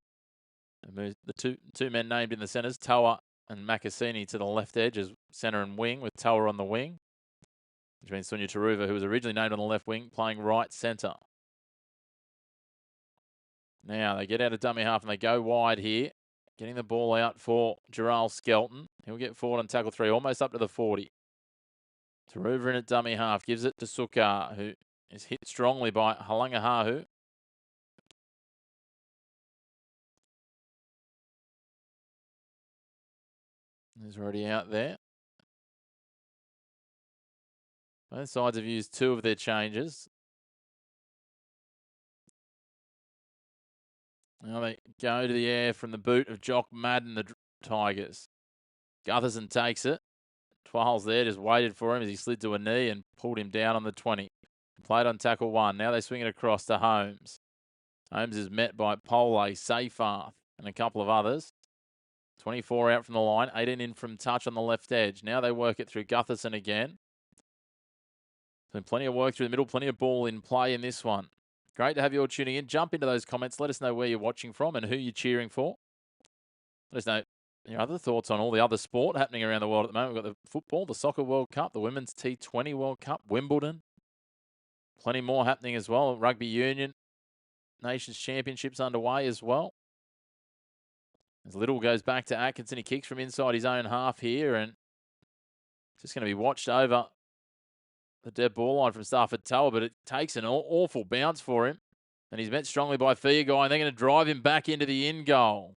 The two men named in the centres, Toa and Macassini to the left edge as centre and wing, with Toa on the wing. Which means Sunya Taruva, who was originally named on the left wing, playing right centre. Now they get out of dummy half and they go wide here. Getting the ball out for Gerald Skelton. He'll get forward on tackle 3, almost up to the 40. Taruva in at dummy half, gives it to Sukar, who is hit strongly by Halangahahu. He's already out there. Both sides have used 2 of their changes. Now they go to the air from the boot of Jock Madden, the Tigers. Gutherson takes it. Twal's there, just waited for him as he slid to a knee and pulled him down on the 20. Played on tackle 1. Now they swing it across to Holmes. Holmes is met by Pole, Seyfarth. and a couple of others. 24 out from the line, 18 in from touch on the left edge. Now they work it through Gutherson again. So plenty of work through the middle, plenty of ball in play in this one. Great to have you all tuning in. Jump into those comments. Let us know where you're watching from and who you're cheering for. Let us know your other thoughts on all the other sport happening around the world at the moment. We've got the football, the Soccer World Cup, the Women's T20 World Cup, Wimbledon. Plenty more happening as well. Rugby Union, Nations Championships underway as well. As Little goes back to Atkinson, he kicks from inside his own half here and just going to be watched over the dead ball line from Stafford Tower, but it takes an awful bounce for him. And he's met strongly by Feagai, and they're going to drive him back into the in goal.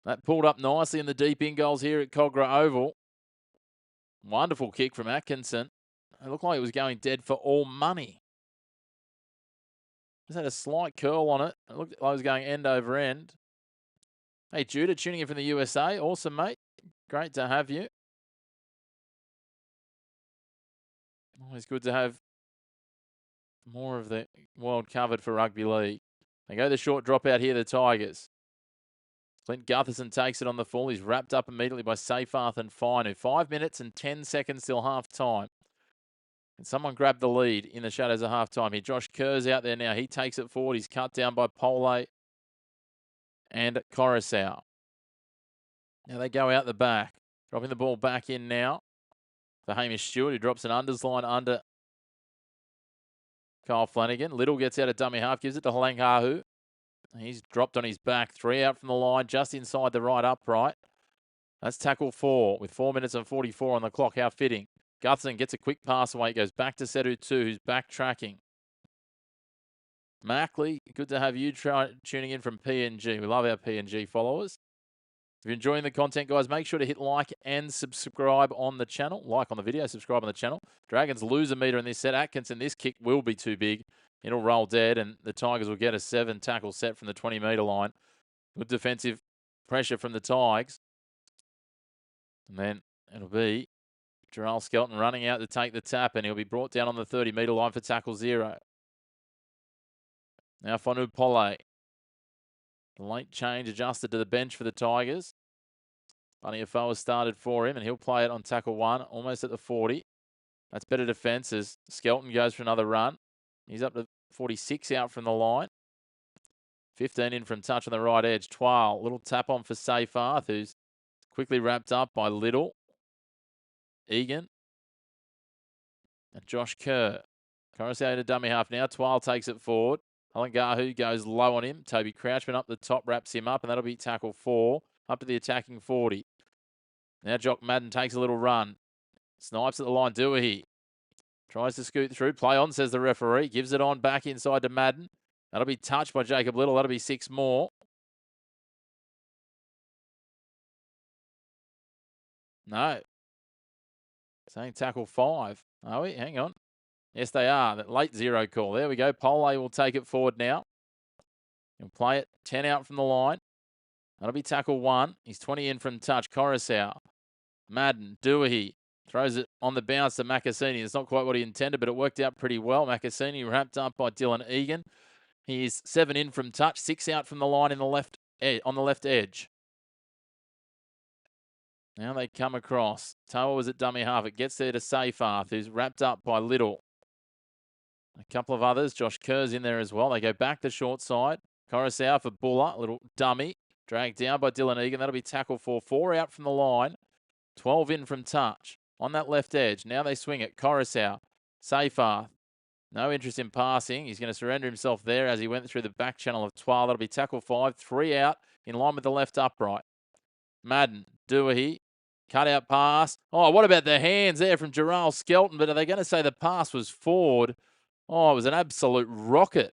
That pulled up nicely in the deep in goals here at Cogra Oval. Wonderful kick from Atkinson. It looked like it was going dead for all money. Just had a slight curl on it. It looked like it was going end over end. Hey, Judah, tuning in from the USA. Awesome, mate. Great to have you. Always good to have more of the world covered for rugby league. They go the short drop out here, the Tigers. Clint Gutherson takes it on the full. He's wrapped up immediately by Seyfarth and Finu. 5 minutes and 10 seconds till half time. And someone grabbed the lead in the shadows of half time here. Josh Kerr's out there now. He takes it forward. He's cut down by Pole and Coruscant. Now they go out the back. Dropping the ball back in now for Hamish Stewart, who drops an unders line under Kyle Flanagan. Little gets out of dummy half, gives it to Halanghahu. He's dropped on his back. 3 out from the line, just inside the right upright. That's tackle 4 with 4 minutes and 44 on the clock. How fitting. Gutherson gets a quick pass away. It goes back to Setu 2, who's backtracking. Mackley, good to have you tuning in from PNG. We love our PNG followers. If you're enjoying the content, guys, make sure to hit like and subscribe on the channel. Like on the video, subscribe on the channel. Dragons lose a metre in this set. Atkinson, this kick will be too big. It'll roll dead, and the Tigers will get a 7-tackle set from the 20-metre line. Good defensive pressure from the Tigers. And then it'll be Jarrell Skelton running out to take the tap, and he'll be brought down on the 30-metre line for tackle 0. Now Fonu Pole. The late change adjusted to the bench for the Tigers. Bunny Afoa has started for him, and he'll play it on tackle 1, almost at the 40. That's better defence as Skelton goes for another run. He's up to 46 out from the line. 15 in from touch on the right edge. Twal, little tap on for Seyfarth, who's quickly wrapped up by Little, Egan, and Josh Kerr. Coruscant to dummy half now. Twal takes it forward. Halanghahu goes low on him. Toby Crouchman up the top, wraps him up, and that'll be tackle 4, up to the attacking 40. Now Jock Madden takes a little run. Snipes at the line, Dewey. Tries to scoot through. Play on, says the referee. Gives it on back inside to Madden. That'll be touched by Jacob Little. That'll be 6 more. No. Saying tackle 5. Are we? Hang on. Yes, they are. That late 0 call. There we go. Pole will take it forward now. He'll play it 10 out from the line. That'll be tackle 1. He's 20 in from touch. Coruscant. Madden. Dewey. Throws it on the bounce to Makassini. It's not quite what he intended, but it worked out pretty well. Makassini wrapped up by Dylan Egan. He is 7 in from touch. 6 out from the line on the left edge. Now they come across. Toa was at dummy half. It gets there to Seyfarth, who's wrapped up by Little. A couple of others. Josh Kerr's in there as well. They go back the short side. Coruscant for Buller. Little dummy. Dragged down by Dylan Egan. That'll be tackle 4. 4 out from the line. 12 in from touch. On that left edge. Now they swing it. Coruscant. Seyfarth. No interest in passing. He's going to surrender himself there as he went through the back channel of Twal. That'll be tackle 5. 3 out in line with the left upright. Madden. Dewey. Cut out pass. Oh, what about the hands there from Jarrell Skelton? But are they going to say the pass was forward? Oh, it was an absolute rocket.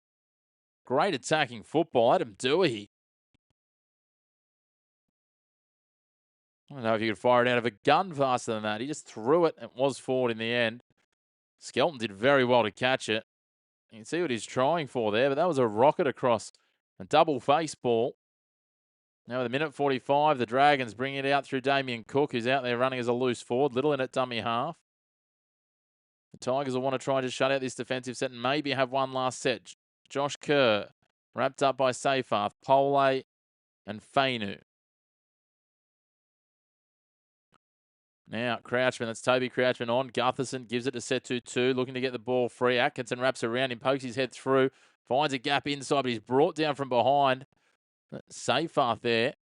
Great attacking football. Adam Dewey. I don't know if you could fire it out of a gun faster than that. He just threw it. It was forward in the end. Skelton did very well to catch it. You can see what he's trying for there, but that was a rocket across a double face ball. Now with a minute 45, the Dragons bring it out through Damien Cook, who's out there running as a loose forward. Little in at dummy half. The Tigers will want to try and just shut out this defensive set and maybe have one last set. Josh Kerr, wrapped up by Seyfarth. Pole and Fainu. Now, Crouchman, that's Toby Crouchman on. Gutherson gives it to Setu2, looking to get the ball free. Atkinson wraps around him, pokes his head through, finds a gap inside, but he's brought down from behind. Seyfarth there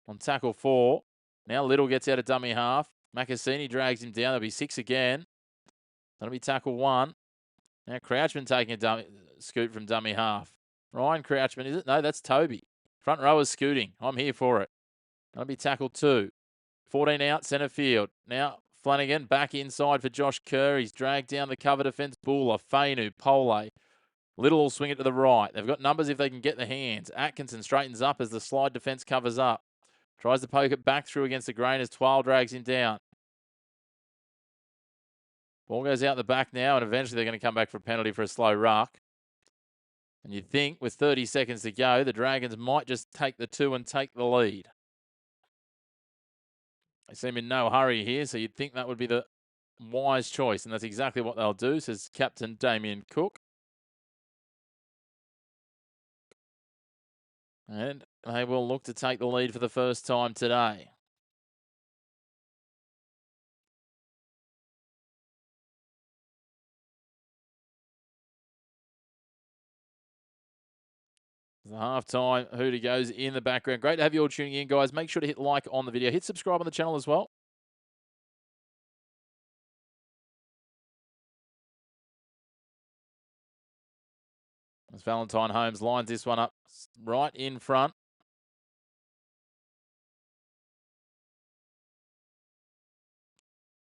on tackle 4. Now Little gets out of dummy half. Macassini drags him down. There'll be 6 again. That'll be tackle 1. Now Crouchman taking a scoot from dummy half. Ryan Crouchman, is it? No, that's Toby. Front row is scooting. I'm here for it. That'll be tackle 2. 14 out, centre field. Now Flanagan back inside for Josh Kerr. He's dragged down the cover defence. Buller, Fainu, Pole. Little will swing it to the right. They've got numbers if they can get the hands. Atkinson straightens up as the slide defence covers up. Tries to poke it back through against the grain as Twile drags him down. Ball goes out the back now, and eventually they're going to come back for a penalty for a slow ruck. And you'd think with 30 seconds to go, the Dragons might just take the 2 and take the lead. They seem in no hurry here, so you'd think that would be the wise choice, and that's exactly what they'll do, says Captain Damien Cook. And they will look to take the lead for the first time today. The half-time hooter goes in the background. Great to have you all tuning in, guys. Make sure to hit like on the video. Hit subscribe on the channel as well. As Valentine Holmes lines this one up right in front.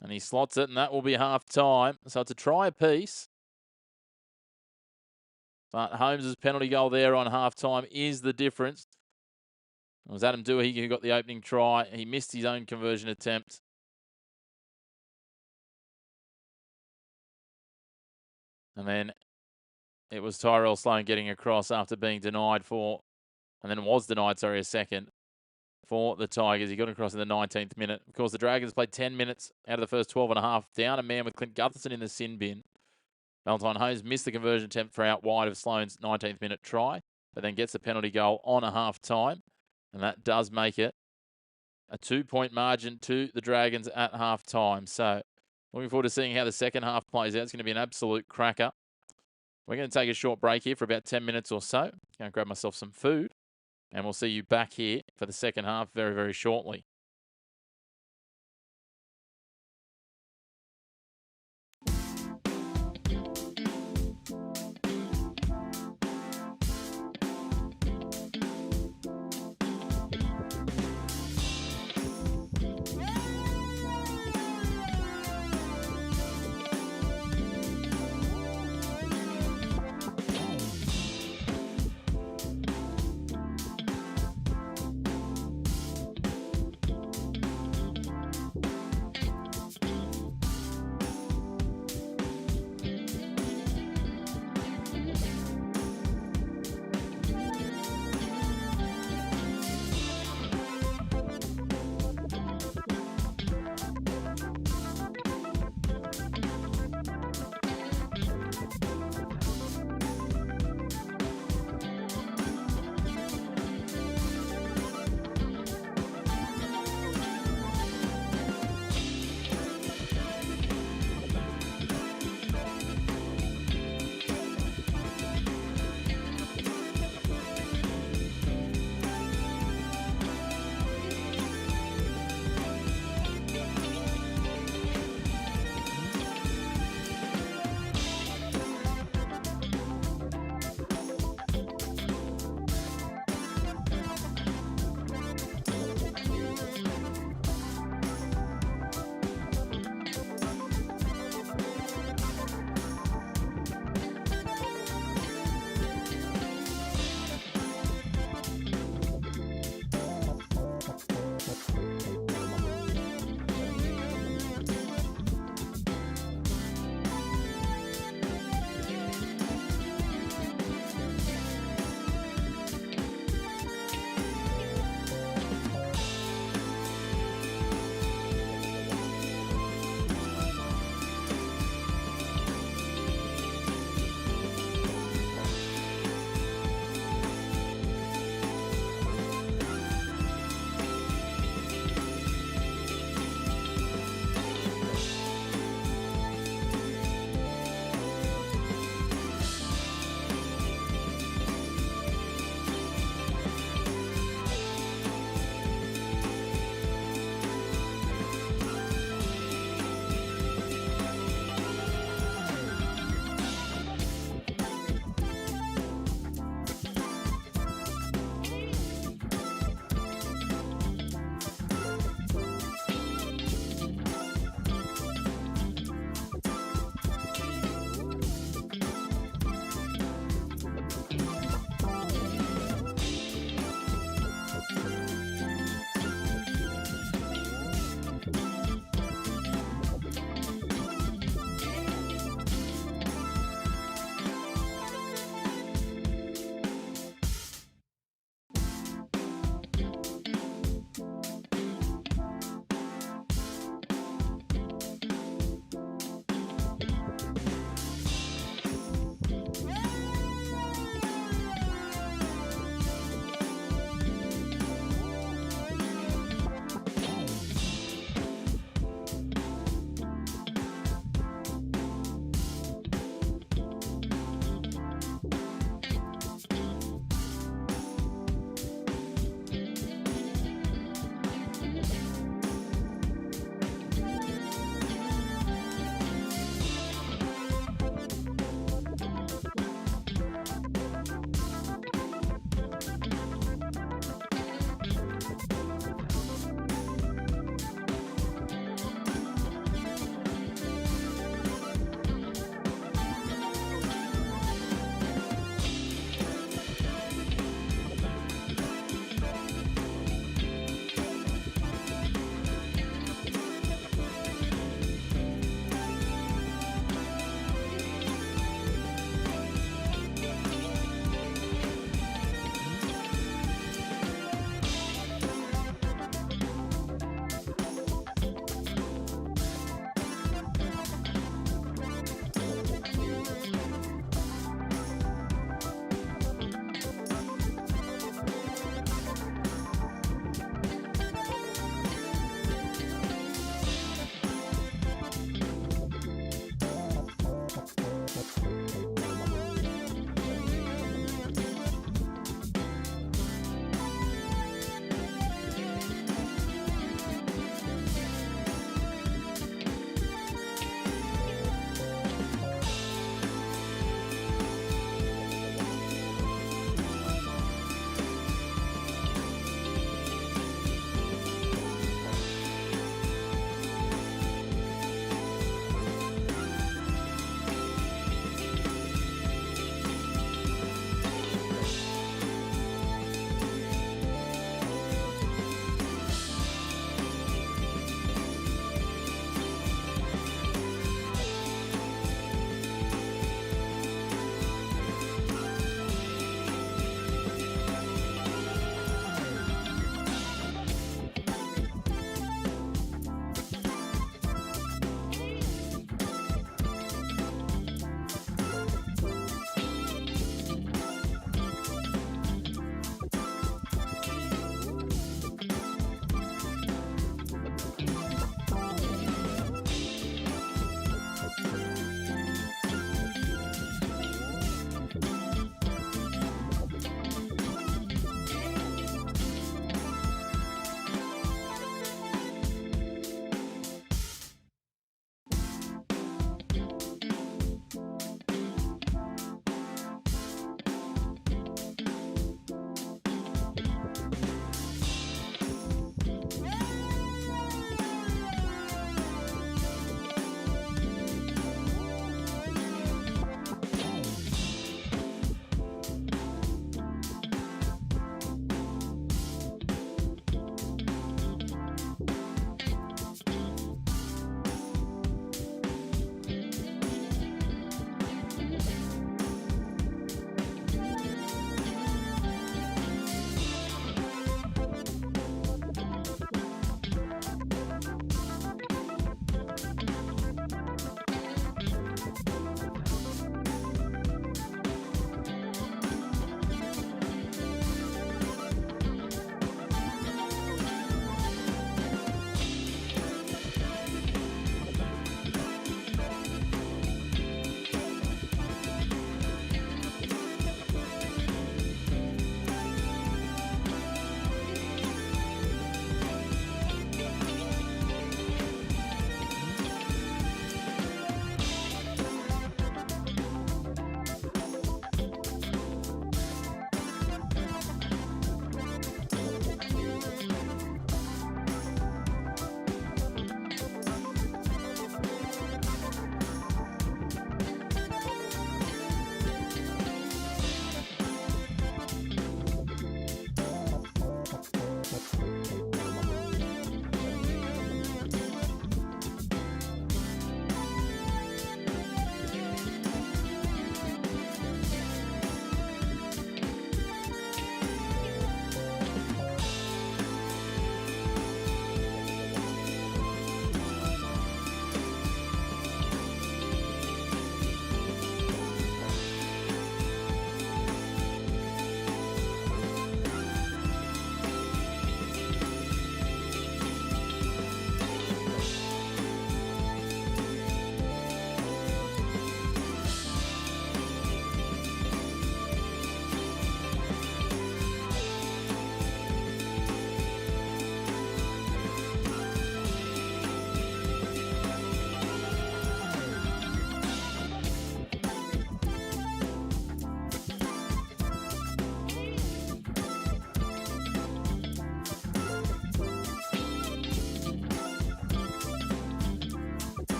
And he slots it, and that will be half-time. So it's a try apiece. But Holmes' penalty goal there on half-time is the difference. It was Adam Dewey who got the opening try. He missed his own conversion attempt. And then it was Tyrell Sloan getting across after being denied and then was denied, a second for the Tigers. He got across in the 19th minute. Of course, the Dragons played 10 minutes out of the first 12 and a half. Down a man with Clint Gutherson in the sin bin. Valentine Holmes missed the conversion attempt for out wide of Sloan's 19th minute try, but then gets the penalty goal on a half-time. And that does make it a 2-point margin to the Dragons at half-time. So looking forward to seeing how the second half plays out. It's going to be an absolute cracker. We're going to take a short break here for about 10 minutes or so. Going to grab myself some food. And we'll see you back here for the second half very, very shortly.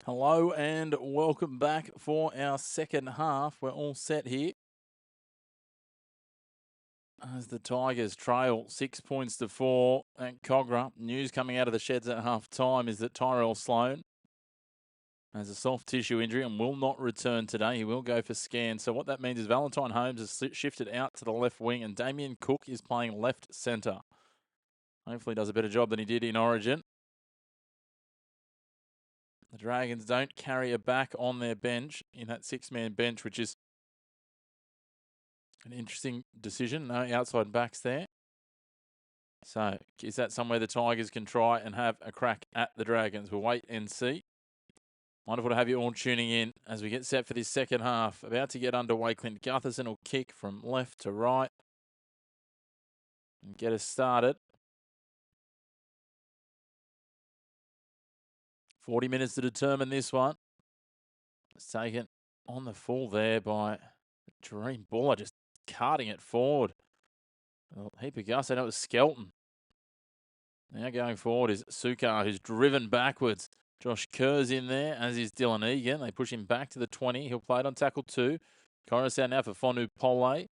Hello and welcome back for our second half. We're all set here as the Tigers trail 6 points to 4 at Cogra. News coming out of the sheds at half time is that Tyrell Sloan has a soft tissue injury and will not return today. He will go for scans. So what that means is Valentine Holmes has shifted out to the left wing and Damien Cook is playing left centre. Hopefully does a better job than he did in Origin. The Dragons don't carry a back on their bench in that six-man bench, which is an interesting decision. No outside backs there. So is that somewhere the Tigers can try and have a crack at the Dragons? We'll wait and see. Wonderful to have you all tuning in as we get set for this second half. About to get underway. Clint Gutherson will kick from left to right and get us started. 40 minutes to determine this one. It's taken on the full there by Dream Buller, just carting it forward. Well, heap of gusto. That was Skelton. Now going forward is Sukar, who's driven backwards. Josh Kerr's in there, as is Dylan Egan. They push him back to the 20. He'll play it on tackle 2. Coruscant now for Fonu Pole.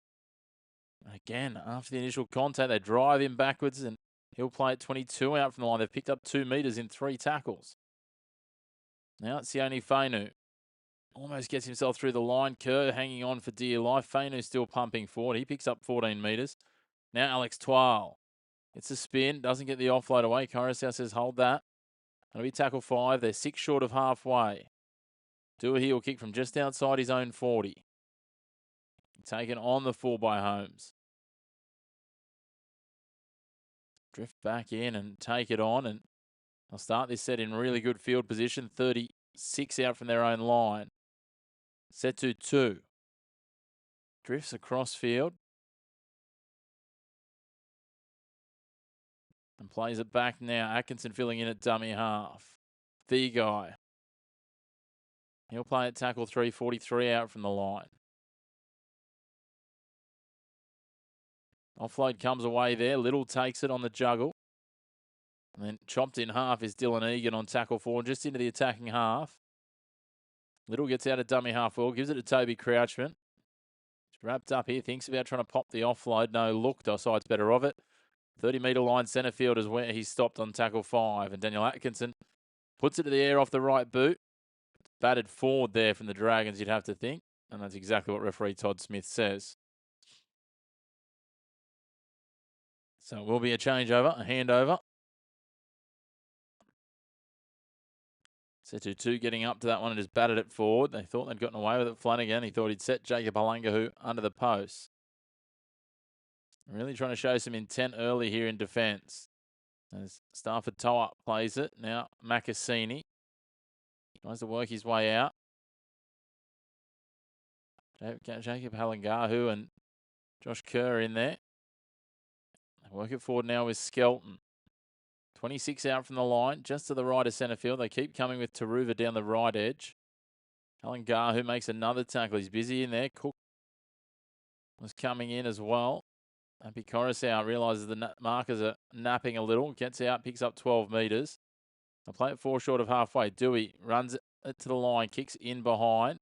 Again, after the initial contact, they drive him backwards and he'll play at 22 out from the line. They've picked up 2 metres in 3 tackles. Now it's Sione Fainu. Almost gets himself through the line. Kerr hanging on for dear life. Fainu still pumping forward. He picks up 14 metres. Now Alex Twal. It's a spin. Doesn't get the offload away. Coruscant says hold that. That'll be tackle 5. They're 6 short of halfway. Dewey will kick from just outside his own 40. Taken on the full by Holmes. Drift back in and take it on. And they'll start this set in really good field position. 36 out from their own line. Set to 2. Drifts across field. And plays it back now. Atkinson filling in at dummy half. The guy. He'll play at tackle 3, 43 out from the line. Offload comes away there. Little takes it on the juggle. And then chopped in half is Dylan Egan on tackle 4, just into the attacking half. Little gets out of dummy half well, gives it to Toby Crouchman. It's wrapped up here, thinks about trying to pop the offload. No look, decides better of it. 30-metre line centre field is where he stopped on tackle 5. And Daniel Atkinson puts it to the air off the right boot. Batted forward there from the Dragons, you'd have to think. And that's exactly what referee Todd Smith says. So it will be a changeover, a handover. Set to 2 getting up to that one and just batted it forward. They thought they'd gotten away with it. Flanagan, he thought he'd set Jacob Halangahu under the post. Really trying to show some intent early here in defence. As Stafford Toa plays it. Now Macassini tries to work his way out. Jacob Halangahu and Josh Kerr in there. They work it forward now with Skelton. 26 out from the line, just to the right of centre field. They keep coming with Taruva down the right edge. Halangahu makes another tackle. He's busy in there. Cook was coming in as well. Happy Coruscant realises the markers are napping a little. Gets out, picks up 12 metres. They'll play it 4 short of halfway. Dewey runs it to the line, kicks in behind.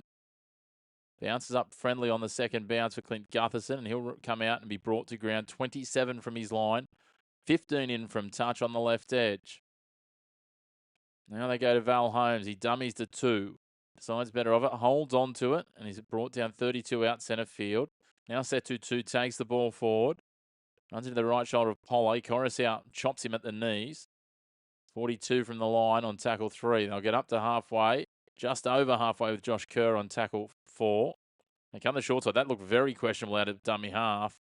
Bounces up friendly on the second bounce for Clint Gutherson, and he'll come out and be brought to ground. 27 from his line. 15 in from touch on the left edge. Now they go to Val Holmes. He dummies to 2. Decides better of it. Holds on to it. And he's brought down 32 out centre field. Now set to 2. Takes the ball forward. Runs into the right shoulder of Pole. Coruscant chops him at the knees. 42 from the line on tackle 3. They'll get up to halfway. Just over halfway with Josh Kerr on tackle 4. They come the short side. That looked very questionable out of dummy half.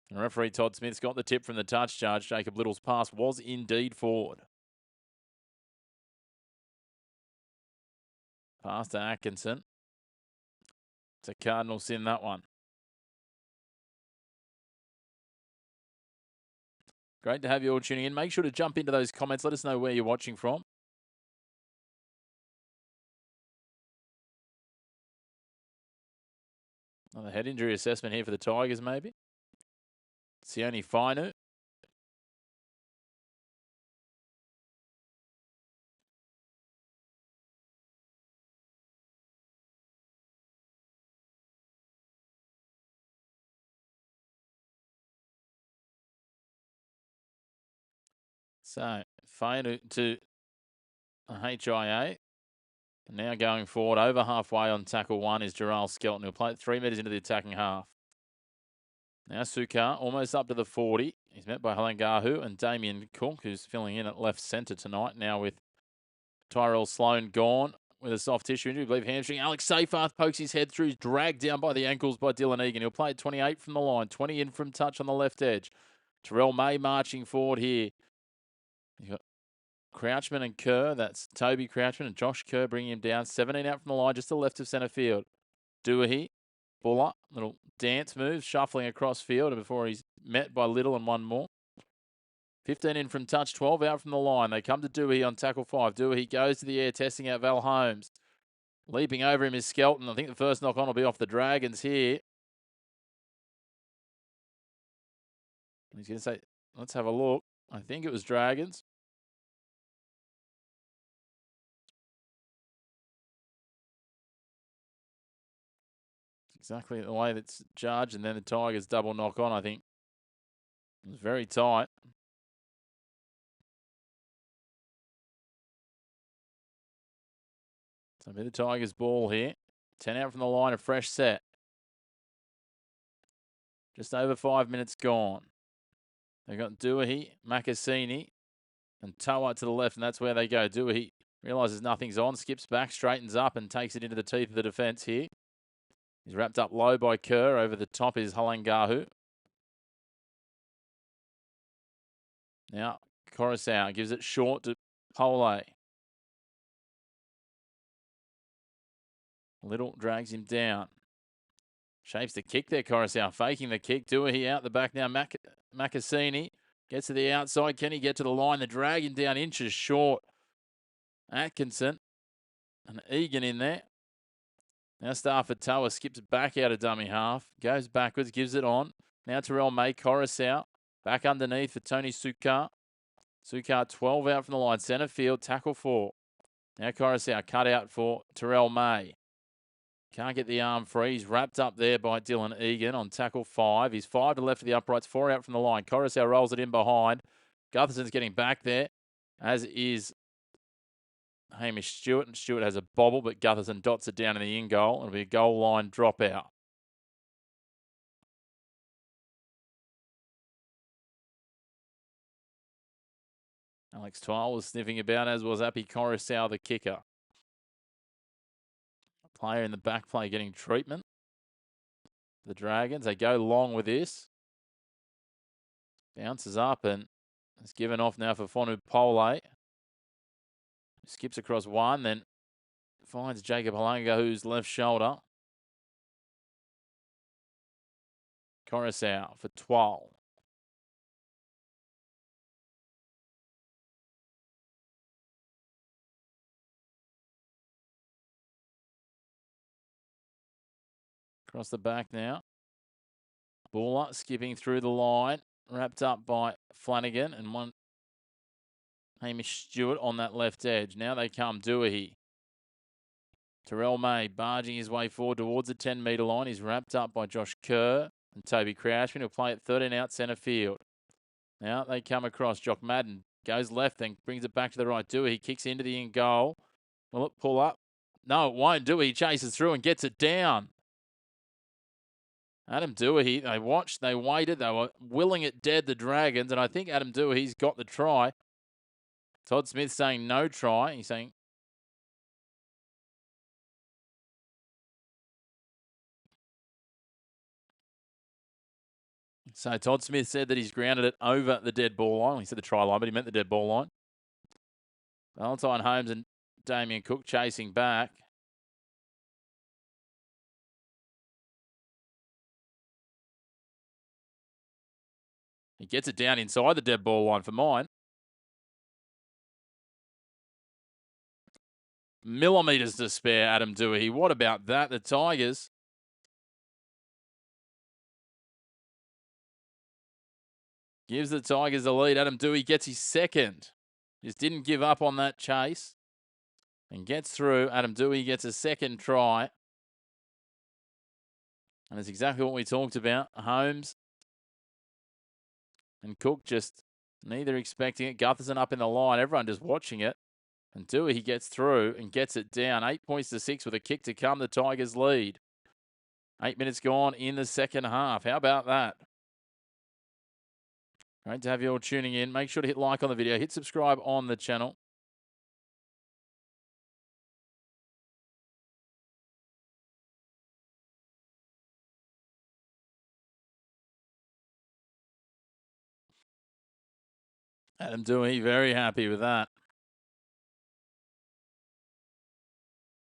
And referee Todd Smith's got the tip from the touch charge. Jacob Little's pass was indeed forward. Pass to Atkinson. It's a cardinal sin, that one. Great to have you all tuning in. Make sure to jump into those comments. Let us know where you're watching from. Another head injury assessment here for the Tigers, maybe. Sione Fainu. So, fade to a HIA. Now going forward, over halfway on tackle 1 is Gerald Skelton, who'll play it 3 metres into the attacking half. Now Sukar almost up to the 40. He's met by Halangahu and Damien Cook, who's filling in at left centre tonight. Now with Tyrell Sloan gone with a soft tissue injury, I believe hamstring. Alex Seyfarth pokes his head through. He's dragged down by the ankles by Dylan Egan. He'll play at 28 from the line, 20 in from touch on the left edge. Terrell May marching forward here. You've got Crouchman and Kerr. That's Toby Crouchman and Josh Kerr bringing him down. 17 out from the line, just to the left of centre field. Doohy, Buller, little dance move, shuffling across field before he's met by Little and one more. 15 in from touch, 12 out from the line. They come to Doohy on tackle 5. Doohy goes to the air, testing out Val Holmes. Leaping over him is Skelton. I think the first knock on will be off the Dragons here. He's going to say, let's have a look. I think it was Dragons. Exactly the way that's judged, and then the Tigers double knock on, I think. It was very tight. So a bit of Tigers ball here. 10 out from the line, a fresh set. Just over 5 minutes gone. They've got Doohy, Makasini, and Toa to the left, and that's where they go. Doohy realises nothing's on, skips back, straightens up, and takes it into the teeth of the defence here. He's wrapped up low by Kerr. Over the top is Halangahu. Now, Coruscant gives it short to Pole. Little drags him down. Shapes the kick there, Coruscant. Faking the kick. Doohy out the back now. Makasini gets to the outside. Can he get to the line? The dragging down inches short. Atkinson and Egan in there. Now Stafford Toa skips back out of dummy half. Goes backwards, gives it on. Now Terrell May, Coruscant. Back underneath for Tony Sukar. Sukar 12 out from the line. Centre field, tackle 4. Now Coruscant cut out for Terrell May. Can't get the arm free. He's wrapped up there by Dylan Egan on tackle 5. He's 5 to the left of the uprights, 4 out from the line. Coruscant rolls it in behind. Gutherson's getting back there, as is Hamish Stewart. And Stewart has a bobble, but Gutherson dots it down in the in goal. It'll be a goal line dropout. Alex Twile was sniffing about, as was Appy Coruscant, the kicker. Player in the back play getting treatment. The Dragons, they go long with this. Bounces up and it's given off now for Fonu Pole. Skips across one, then finds Jacob Halangahu's left shoulder. Coruscant for 12. Across the back now. Buller skipping through the line. Wrapped up by Flanagan and one Hamish Stewart on that left edge. Now they come Doohy. Terrell May barging his way forward towards the 10-metre line. He's wrapped up by Josh Kerr and Toby Crouchman, who'll play at 13 out centre field. Now they come across. Jock Madden goes left, then brings it back to the right. Doohy kicks into the in goal. Will it pull up? No, it won't. Doohy chases through and gets it down. Adam Doohy, they watched, they waited, they were willing it dead, the Dragons, and I think Adam Doohy's got the try. Todd Smith saying no try. He's saying so Todd Smith said that he's grounded it over the dead ball line. He said the try line, but he meant the dead ball line. Valentine Holmes and Damien Cook chasing back. He gets it down inside the dead ball line for mine. Millimetres to spare, Adam Doohy. What about that? The Tigers. Gives the Tigers the lead. Adam Doohy gets his second. Just didn't give up on that chase. And gets through. Adam Doohy gets a second try. And it's exactly what we talked about. Holmes and Cook just Neither expecting it. Gutherson up in the line. Everyone just watching it. And Dewey, he gets through and gets it down. 8 points to 6 with a kick to come. The Tigers lead. 8 minutes gone in the second half. How about that? Great to have you all tuning in. Make sure to hit like on the video. Hit subscribe on the channel. Adam Dewey, very happy with that.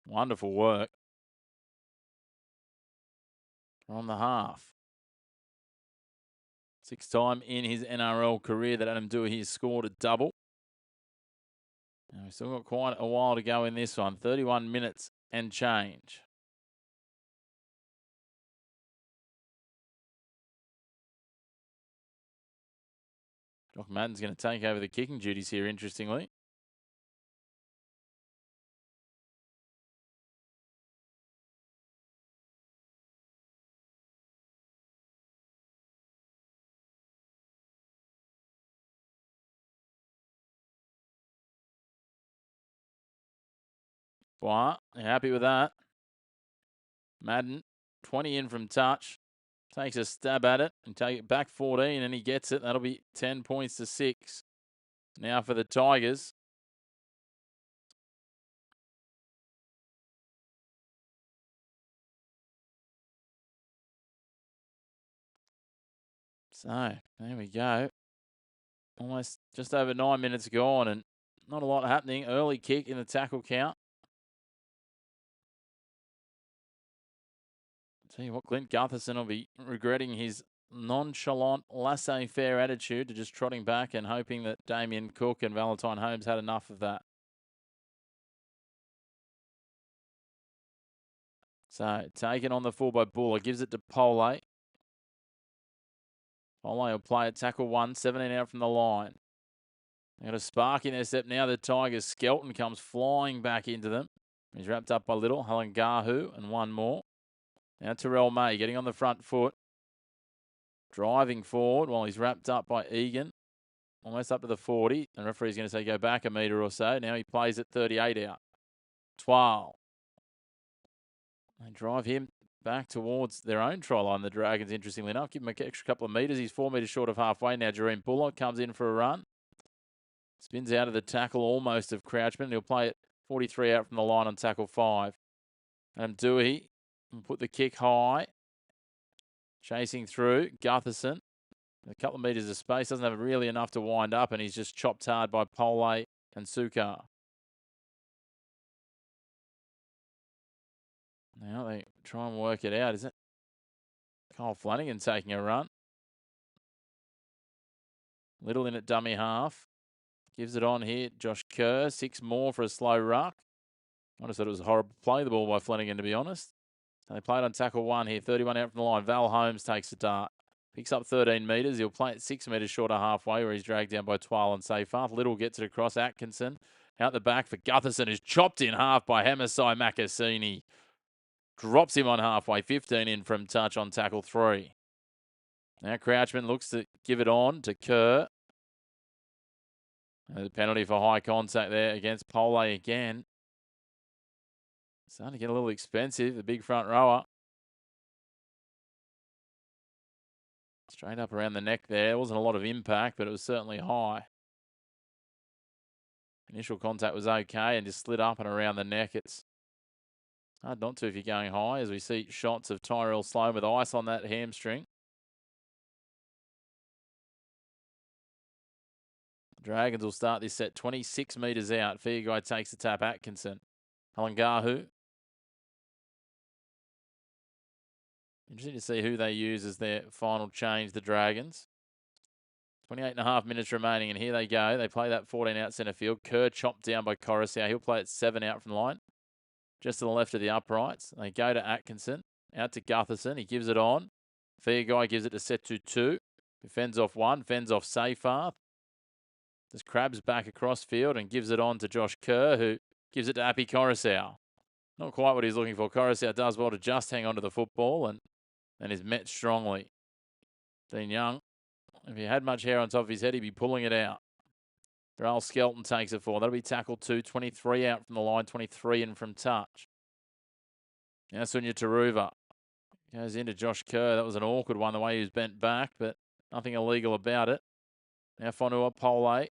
Wonderful work on the half. 6th time in his NRL career that Adam Dewey has scored a double. Now we've still got quite a while to go in this one. 31 minutes and change. Jock Madden's going to take over the kicking duties here, interestingly. Bois, happy with that. Madden, 20 in from touch. Takes a stab at it and take it back 14, and he gets it. That'll be 10 points to 6. Now for the Tigers. So, there we go. Almost just over 9 minutes gone and not a lot happening. Early kick in the tackle count. Tell you what, Clint Gutherson will be regretting his nonchalant, laissez-faire attitude to just trotting back and hoping that Damien Cook and Valentine Holmes had enough of that. So, taken on the full by Buller. Gives it to Pole. Pole will play at tackle 1, 17 out from the line. They've got a spark in their step now. The Tigers. Skelton comes flying back into them. He's wrapped up by Little. Halangahu and one more. Now Terrell May getting on the front foot. Driving forward while he's wrapped up by Egan. Almost up to the 40. The referee's going to say go back a metre or so. Now he plays at 38 out. 12. They drive him back towards their own try line, the Dragons, interestingly enough. Give him an extra couple of metres. He's 4 metres short of halfway now. Jareem Bullock comes in for a run. Spins out of the tackle almost of Crouchman. He'll play it 43 out from the line on tackle 5. Adam Dewey will put the kick high. Chasing through. Gutherson. A couple of metres of space. Doesn't have really enough to wind up, and he's just chopped hard by Pole and Sukar. Now they try and work it out. Is it Kyle Flanagan taking a run? Little in at dummy half. Gives it on here. Josh Kerr. 6 more for a slow ruck. I just thought it was a horrible play, the ball by Flanagan, to be honest. They played on tackle 1 here. 31 out from the line. Val Holmes takes a dart. Picks up 13 metres. He'll play it 6 metres short of halfway where he's dragged down by Twal and Seyfarth. Little gets it across. Atkinson out the back for Gutherson, who's chopped in half by Hamasai Makasini. Drops him on halfway. 15 in from touch on tackle 3. Now Crouchman looks to give it on to Kerr. The penalty for high contact there against Pole again. Starting to get a little expensive, the big front rower. Straight up around the neck there. It wasn't a lot of impact, but it was certainly high. Initial contact was okay and just slid up and around the neck. It's hard not to if you're going high, as we see shots of Tyrell Sloan with ice on that hamstring. Dragons will start this set 26 metres out. Guy takes the tap. Atkinson. Halangahu. Interesting to see who they use as their final change, the Dragons. 28.5 minutes remaining, and here they go. They play that 14 out centre field. Kerr chopped down by Coruscant. He'll play it 7 out from the line. Just to the left of the uprights. They go to Atkinson. Out to Gutherson. He gives it on. Guy gives it to Setu 2. He fends off 1. Fends off Seyfarth. Just crabs back across field and gives it on to Josh Kerr, who gives it to Appy Coruscant. Not quite what he's looking for. Coruscant does well to just hang on to the football and is met strongly. Dean Young If he had much hair on top of his head, he'd be pulling it out. Darrell Skelton takes it forward. That'll be tackle 2, 23 out from the line, 23 in from touch. Now Sunya Taruva goes into Josh Kerr. That was an awkward one, the way he was bent back, but nothing illegal about it. Now Fonua Pole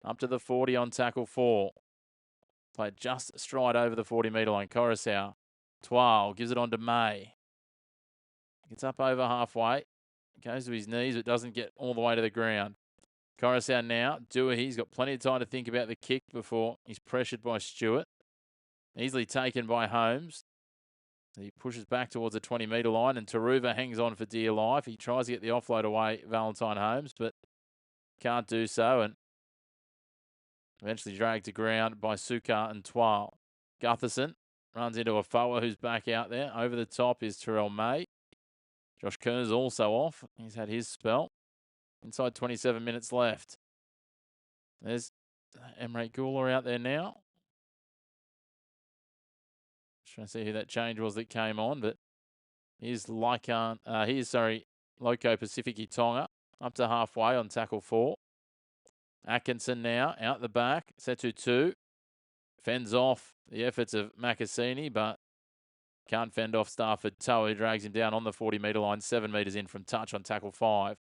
up to the 40 on tackle 4. Played just stride over the 40-metre line. Coruscant. Twal gives it on to May. Gets up over halfway. Goes to his knees, but doesn't get all the way to the ground. Coruscant now. He's got plenty of time to think about the kick before he's pressured by Stewart. Easily taken by Holmes. He pushes back towards the 20-metre line, and Taruva hangs on for dear life. He tries to get the offload away, Valentine Holmes, but can't do so, and eventually dragged to ground by Sukkar and Twal. Gutherson runs into a Foa who's back out there. Over the top is Terrell May. Josh Kerr's also off. He's had his spell. Inside 27 minutes left. There's Emre Gula out there now. Trying to see who that change was that came on, but here's Loco Pacific Tonga up to halfway on tackle 4. Atkinson now out the back. Setu 2 fends off the efforts of Makasini, but can't fend off Stafford Toa, who drags him down on the 40-metre line, 7 metres in from touch on tackle 5.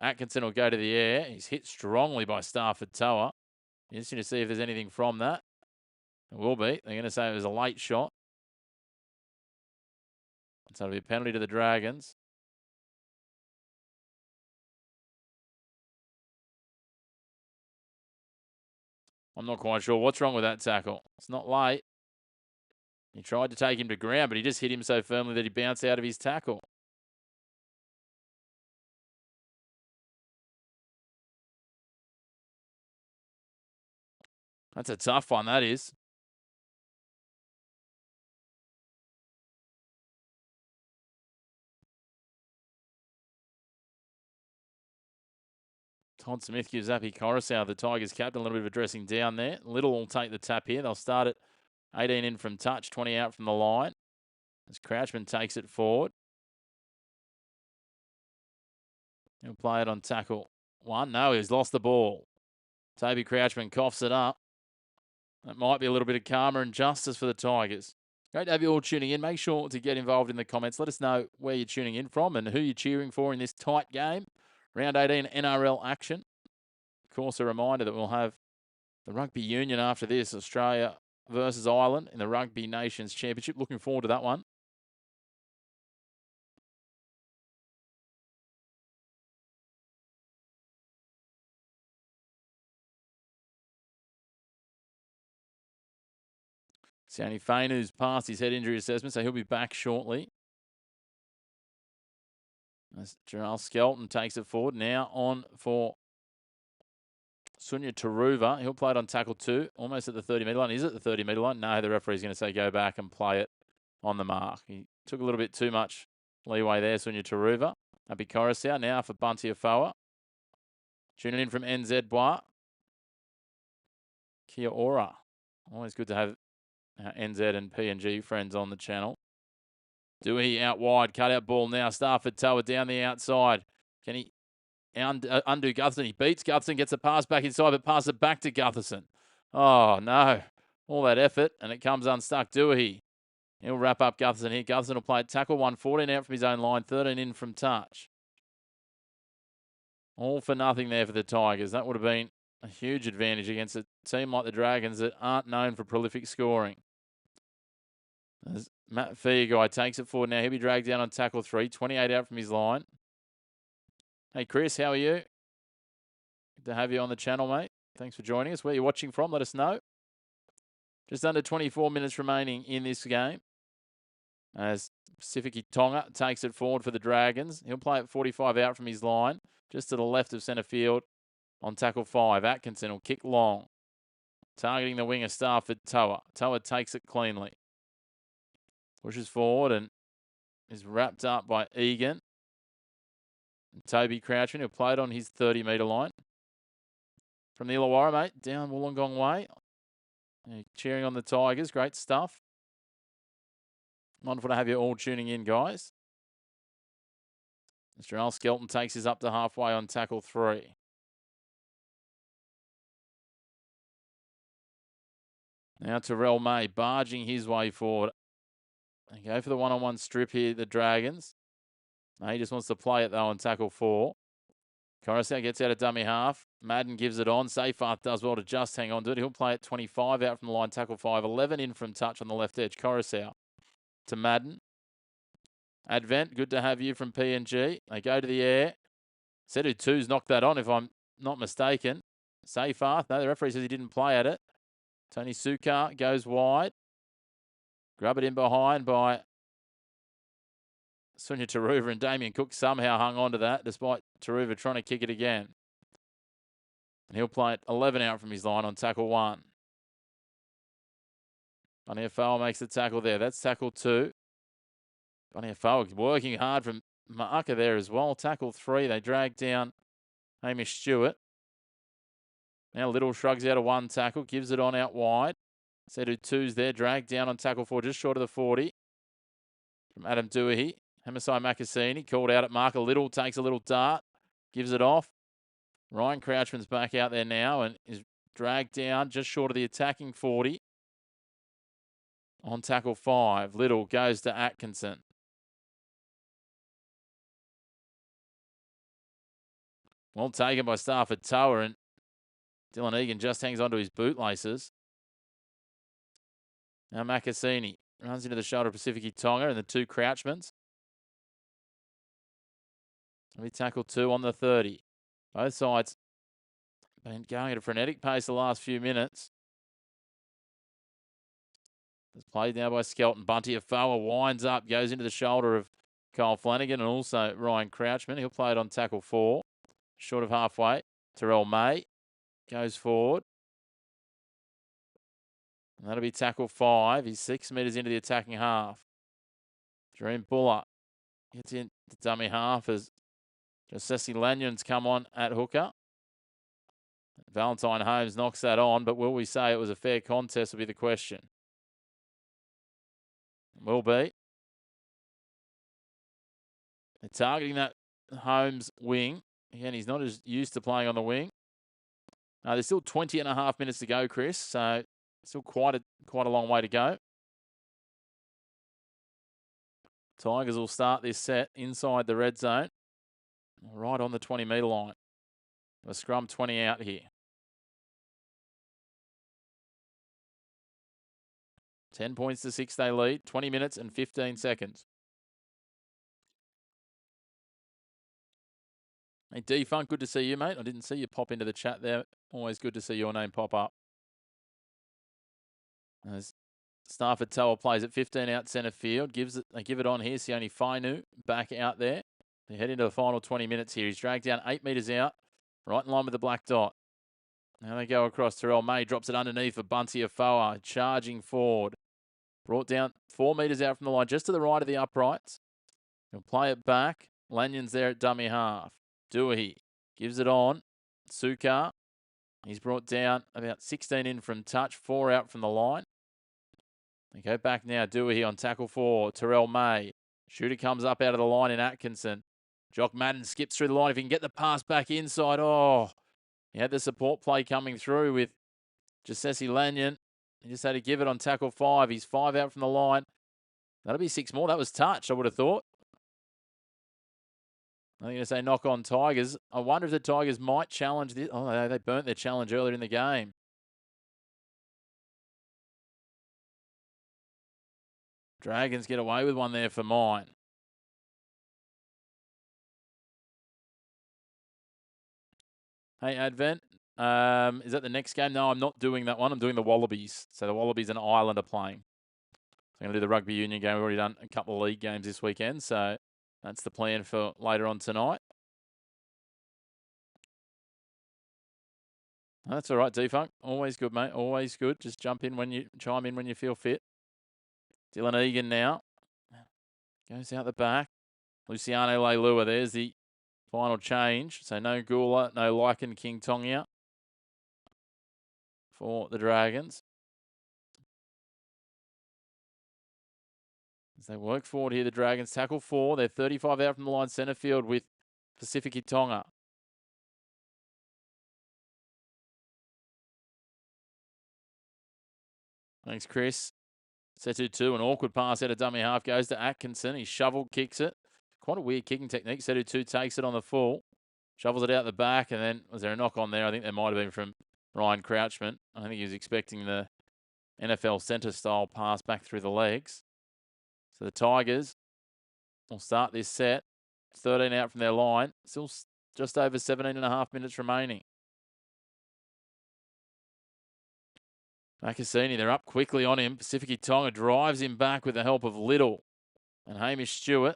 Atkinson will go to the air. He's hit strongly by Stafford Toa. Interesting to see if there's anything from that. It will be. They're going to say it was a late shot. So it'll be a penalty to the Dragons. I'm not quite sure what's wrong with that tackle. It's not late. He tried to take him to ground, but he just hit him so firmly that he bounced out of his tackle. That's a tough one, that is. Todd Smith gives Appy Coruscant, the Tigers captain, a little bit of a dressing down there. Little will take the tap here. They'll start it 18 in from touch, 20 out from the line. As Crouchman takes it forward. He'll play it on tackle 1. No, he's lost the ball. Toby Crouchman coughs it up. That might be a little bit of karma and justice for the Tigers. Great to have you all tuning in. Make sure to get involved in the comments. Let us know where you're tuning in from and who you're cheering for in this tight game. Round 18 NRL action. Of course, a reminder that we'll have the Rugby Union after this. Australia versus Ireland in the Rugby Nations Championship. Looking forward to that one. Sione Fainu's passed his head injury assessment, so he'll be back shortly. As Darrell Skelton takes it forward. Now on for Sunya Taruva. He'll play it on tackle 2, almost at the 30-metre line. Is it the 30-metre line? No, the referee's going to say go back and play it on the mark. He took a little bit too much leeway there, Sunya Taruva. Happy Coruscant now for Bunty Afoa. Tuning in from NZ Bois. Kia ora. Always good to have NZ and PNG friends on the channel. Dewey out wide, cut out ball now. Stafford Toa down the outside. Can he undo Gutherson? He beats Gutherson, gets a pass back inside, but passes it back to Gutherson. Oh, no. All that effort, and it comes unstuck. Dewey. He'll wrap up Gutherson here. Gutherson will play tackle 1, 14 out from his own line, 13 in from touch. All for nothing there for the Tigers. That would have been a huge advantage against a team like the Dragons that aren't known for prolific scoring. As Matt Feaguy takes it forward now. He'll be dragged down on tackle 3, 28 out from his line. Hey, Chris, how are you? Good to have you on the channel, mate. Thanks for joining us. Where you're watching from, let us know. Just under 24 minutes remaining in this game. As Pacific Tonga takes it forward for the Dragons. He'll play it 45 out from his line, just to the left of centre field on tackle 5. Atkinson will kick long. Targeting the winger, Stafford Toa. Toa takes it cleanly. Pushes forward and is wrapped up by Egan. And Toby Crouchman, who played on his 30-metre line. From the Illawarra, mate, down Wollongong way. Cheering on the Tigers. Great stuff. Wonderful to have you all tuning in, guys. Mr. Al Skelton takes his up to halfway on tackle 3. Now Terrell May barging his way forward. They go for the one-on-one strip here, the Dragons. He just wants to play it, though, on tackle 4. Coruscant gets out of dummy half. Madden gives it on. Seyfarth does well to just hang on to it. He'll play it 25 out from the line, tackle 5. 11 in from touch on the left edge. Coruscant to Madden. Advent, good to have you from PNG. They go to the air. Sedu 2's knocked that on, if I'm not mistaken. Seyfarth, no, the referee says he didn't play at it. Tony Sukar goes wide. Grub it in behind by Sunya Taruva, and Damien Cook somehow hung on to that, despite Taruva trying to kick it again. And he'll play it 11 out from his line on tackle 1. Bunny Fowl makes the tackle there. That's tackle 2. Bunny Fowl working hard from Marker there as well. Tackle 3. They drag down Hamish Stewart. Now Little shrugs out of 1 tackle, gives it on out wide. Sedu 2's there, dragged down on tackle 4, just short of the 40. From Adam Doohy. Hamasai Makassini called out at Marker. Little takes a little dart, gives it off. Ryan Crouchman's back out there now and is dragged down just short of the attacking 40. On tackle 5, Little goes to Atkinson. Well taken by Stafford Tower, and Dylan Egan just hangs onto his bootlaces. Now Makassini runs into the shoulder of Pacific Tonga and the 2 Crouchmans. We tackle 2 on the 30. Both sides been going at a frenetic pace the last few minutes. It's played now by Skelton. Bunty Afoa winds up, goes into the shoulder of Kyle Flanagan and also Ryan Crouchman. He'll play it on tackle 4. Short of halfway. Terrell May goes forward. And that'll be tackle 5. He's 6 metres into the attacking half. Dream Buller gets in the dummy half as Josesi Lanyon's come on at hooker. Valentine Holmes knocks that on, but will we say it was a fair contest will be the question. Will be. They're targeting that Holmes wing. Again, he's not as used to playing on the wing. There's still 20 and a half minutes to go, Chris, so still quite a long way to go. Tigers will start this set inside the red zone, right on the 20-metre line. A scrum 20 out here. 10 points to 6 they lead, 20 minutes and 15 seconds. Hey, D-Funk, good to see you, mate. I didn't see you pop into the chat there. Always good to see your name pop up. As Stafford Tower plays at 15 out centre field. They give it on here. Sione Fainu back out there. They head into the final 20 minutes here. He's dragged down 8 metres out, right in line with the black dot. Now they go across. Terrell May drops it underneath for Bunty Afoa, charging forward. Brought down 4 metres out from the line, just to the right of the uprights. He'll play it back. Lanyon's there at dummy half. Doohy gives it on. Sukar. He's brought down about 16 in from touch, 4 out from the line. They go back now. Doohy on tackle 4. Terrell May. Shooter comes up out of the line in Atkinson. Jock Madden skips through the line. If he can get the pass back inside. Oh, he had the support play coming through with Josesi Lanyon. He just had to give it on tackle 5. He's 5 out from the line. That'll be 6 more. That was touch, I would have thought. I'm going to say knock on Tigers. I wonder if the Tigers might challenge this. Oh, they burnt their challenge earlier in the game. Dragons get away with one there for mine. Hey, Advent. Is that the next game? No, I'm not doing that one. I'm doing the Wallabies. So the Wallabies and Ireland are playing. So I'm going to do the Rugby Union game. We've already done a couple of league games this weekend. So that's the plan for later on tonight. Oh, that's all right, Defunk. Always good, mate. Always good. Just chime in when you feel fit. Dylan Egan now. Goes out the back. Luciano Leilua. There's the final change. So no Gula, no Lycan King Tongia for the Dragons. As they work forward here, the Dragons tackle 4. They're 35 out from the line centre field with Pacific Tonga. Thanks, Chris. Setu 2, an awkward pass out of dummy half, goes to Atkinson. He shovel kicks it. Quite a weird kicking technique. Setu 2 takes it on the full, shovels it out the back, and then was there a knock on there? I think there might have been from Ryan Crouchman. I think he was expecting the NFL centre style pass back through the legs. So the Tigers will start this set. 13 out from their line. Still just over 17 and a half minutes remaining. Makasini, they're up quickly on him. Pacific Tonga drives him back with the help of Little and Hamish Stewart.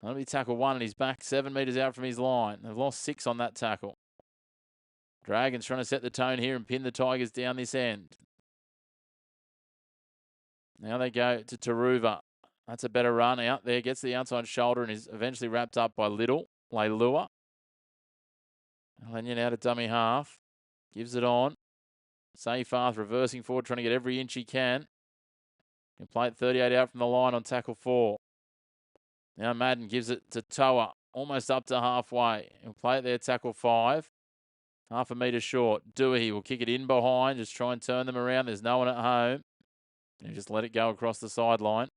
That'll be tackle 1, and he's back 7 metres out from his line. They've lost 6 on that tackle. Dragons trying to set the tone here and pin the Tigers down this end. Now they go to Taruva. That's a better run out there. Gets the outside shoulder and is eventually wrapped up by Little. Leilua. Lanyon out of dummy half. Gives it on. Seyfarth reversing forward, trying to get every inch he can. He'll play it 38 out from the line on tackle 4. Now Madden gives it to Toa, almost up to halfway. He'll play it there, tackle 5. Half a metre short. Dewey will kick it in behind, just try and turn them around. There's no one at home. And just let it go across the sideline.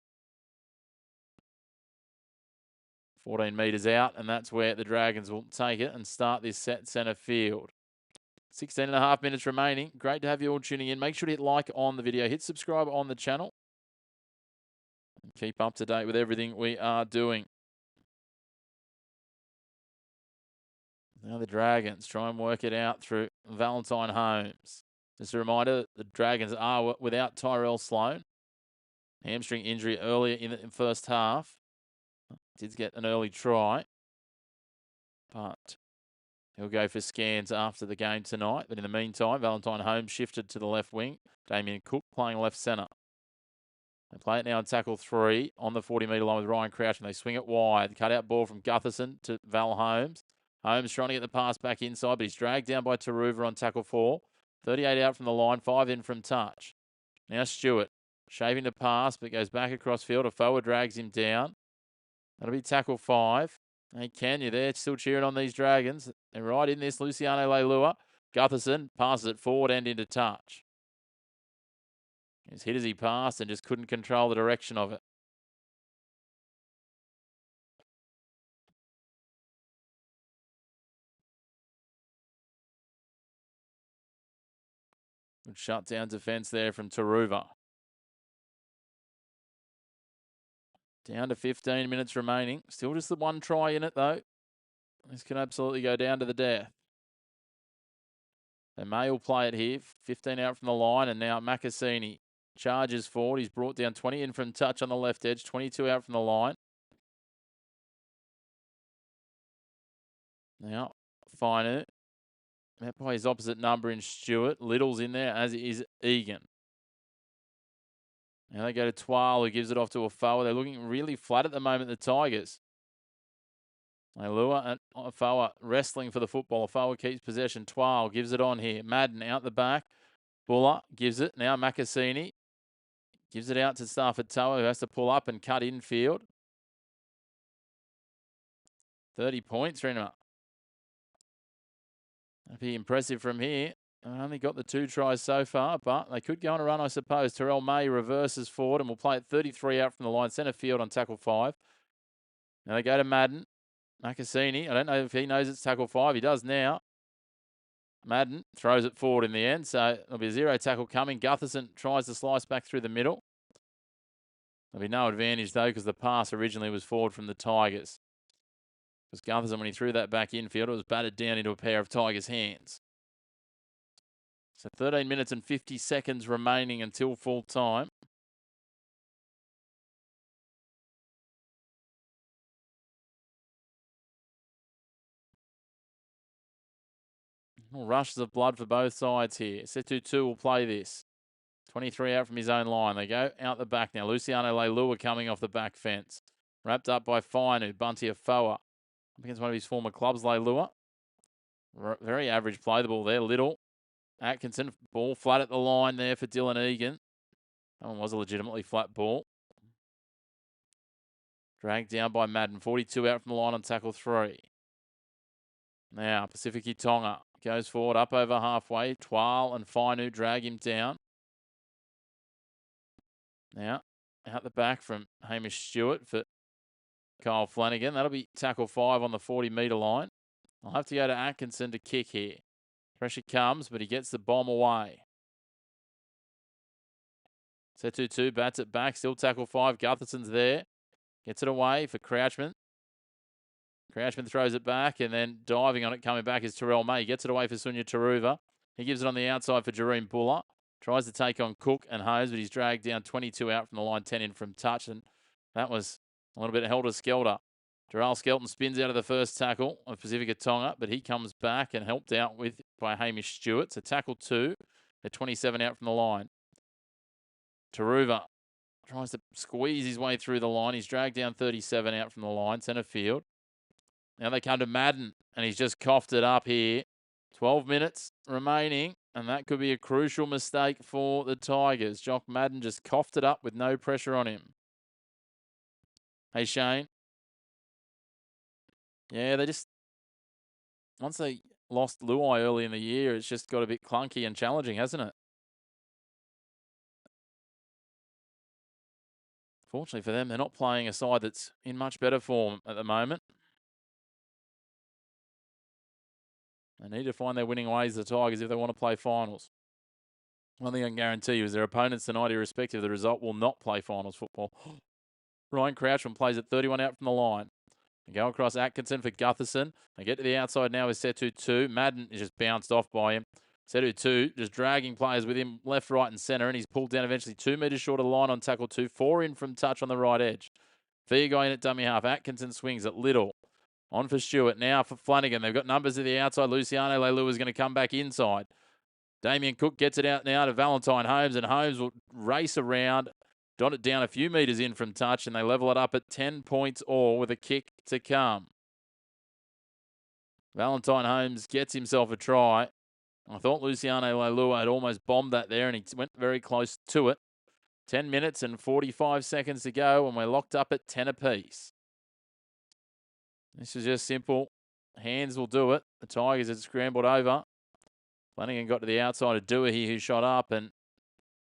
14 metres out, and that's where the Dragons will take it and start this set centre field. 16 and a half minutes remaining. Great to have you all tuning in. Make sure to hit like on the video. Hit subscribe on the channel. And keep up to date with everything we are doing. Now the Dragons try and work it out through Valentine Holmes. Just a reminder, the Dragons are without Tyrell Sloan. Hamstring injury earlier in the first half. Did get an early try, but he'll go for scans after the game tonight. But in the meantime, Valentine Holmes shifted to the left wing. Damien Cook playing left centre. They play it now on tackle 3 on the 40-metre line with Ryan Crouch, and they swing it wide. Cut out ball from Gutherson to Val Holmes. Holmes trying to get the pass back inside, but he's dragged down by Taruva on tackle 4. 38 out from the line, 5 in from touch. Now Stewart shaving the pass, but goes back across field. A forward drags him down. That'll be tackle 5. Hey, Kenya there, still cheering on these Dragons. They're right in this. Luciano Leilua. Gutherson passes it forward and into touch. He's hit as he passed and just couldn't control the direction of it. Good shutdown defence there from Taruva. Down to 15 minutes remaining. Still just the 1 try in it, though. This can absolutely go down to the death. They may all play it here. 15 out from the line, and now Makasini charges forward. He's brought down 20 in from touch on the left edge. 22 out from the line. Now, Finer. Met by his opposite number in Stewart. Little's in there, as is Egan. Now they go to Twal, who gives it off to a forward. They're looking really flat at the moment, the Tigers. Leilua and Afoa wrestling for the football. Afoa keeps possession. Twal gives it on here. Madden out the back. Buller gives it. Now Makasini gives it out to Stafford Toa, who has to pull up and cut infield. 30 points, Renner. That'd be impressive from here. I only got the 2 tries so far, but they could go on a run, I suppose. Terrell May reverses forward and will play it 33 out from the line. Centre field on tackle 5. Now they go to Madden. Makasini, I don't know if he knows it's tackle 5. He does now. Madden throws it forward in the end, so there'll be a 0 tackle coming. Gutherson tries to slice back through the middle. There'll be no advantage, though, because the pass originally was forward from the Tigers. Because Gutherson, when he threw that back infield, it was batted down into a pair of Tigers' hands. So 13 minutes and 50 seconds remaining until full time. Rushes of blood for both sides here. Setu 2 will play this. 23 out from his own line. They go out the back now. Luciano Leilua coming off the back fence. Wrapped up by Finu. Bunty Afoa. Up against one of his former clubs, Leilua. Very average play the ball there. Little. Atkinson, ball flat at the line there for Dylan Egan. That one was a legitimately flat ball. Dragged down by Madden. 42 out from the line on tackle 3. Now, Pacific Tonga goes forward up over halfway. Twal and Fainu drag him down. Now, out the back from Hamish Stewart for Kyle Flanagan. That'll be tackle 5 on the 40-metre line. I'll have to go to Atkinson to kick here. Pressure comes, but he gets the bomb away. Setu bats it back. Still tackle 5. Gutherson's there. Gets it away for Crouchman. Crouchman throws it back, and then diving on it, coming back is Terrell May. Gets it away for Sunya Taruva. He gives it on the outside for Jareem Buller. Tries to take on Cook and Holmes, but he's dragged down. 22 out from the line, 10 in from touch, and that was a little bit helter-skelter. Darrell Skelton spins out of the first tackle of Pacifica Tonga, but he comes back and helped out with by Hamish Stewart. So tackle 2 at 27 out from the line. Taruva tries to squeeze his way through the line. He's dragged down 37 out from the line, centre field. Now they come to Madden, and he's just coughed it up here. 12 minutes remaining, and that could be a crucial mistake for the Tigers. Jock Madden just coughed it up with no pressure on him. Hey, Shane. Yeah, they just... Once they lost Luai early in the year, it's just got a bit clunky and challenging, hasn't it? Fortunately for them, they're not playing a side that's in much better form at the moment. They need to find their winning ways, the Tigers, if they want to play finals. One thing I can guarantee you is their opponents tonight, irrespective of the result, will not play finals football. Ryan Crouchman plays at 31 out from the line. They go across Atkinson for Gutherson. They get to the outside now with Setu. Madden is just bounced off by him. Setu just dragging players with him left, right and centre, and he's pulled down eventually 2 metres short of the line on tackle 2. 4 in from touch on the right edge. Fiagai in at dummy half. Atkinson swings at Little. On for Stewart. Now for Flanagan. They've got numbers to the outside. Luciano Leilua is going to come back inside. Damien Cook gets it out now to Valentine Holmes, and Holmes will race around, dot it down a few metres in from touch, and they level it up at 10 points all with a kick to come. Valentine Holmes gets himself a try. I thought Luciano Leilua had almost bombed that there, and he went very close to it. 10 minutes and 45 seconds to go, and we're locked up at 10 apiece. This is just simple. Hands will do it. The Tigers had scrambled over. Flanagan got to the outside of Dewey, who shot up, and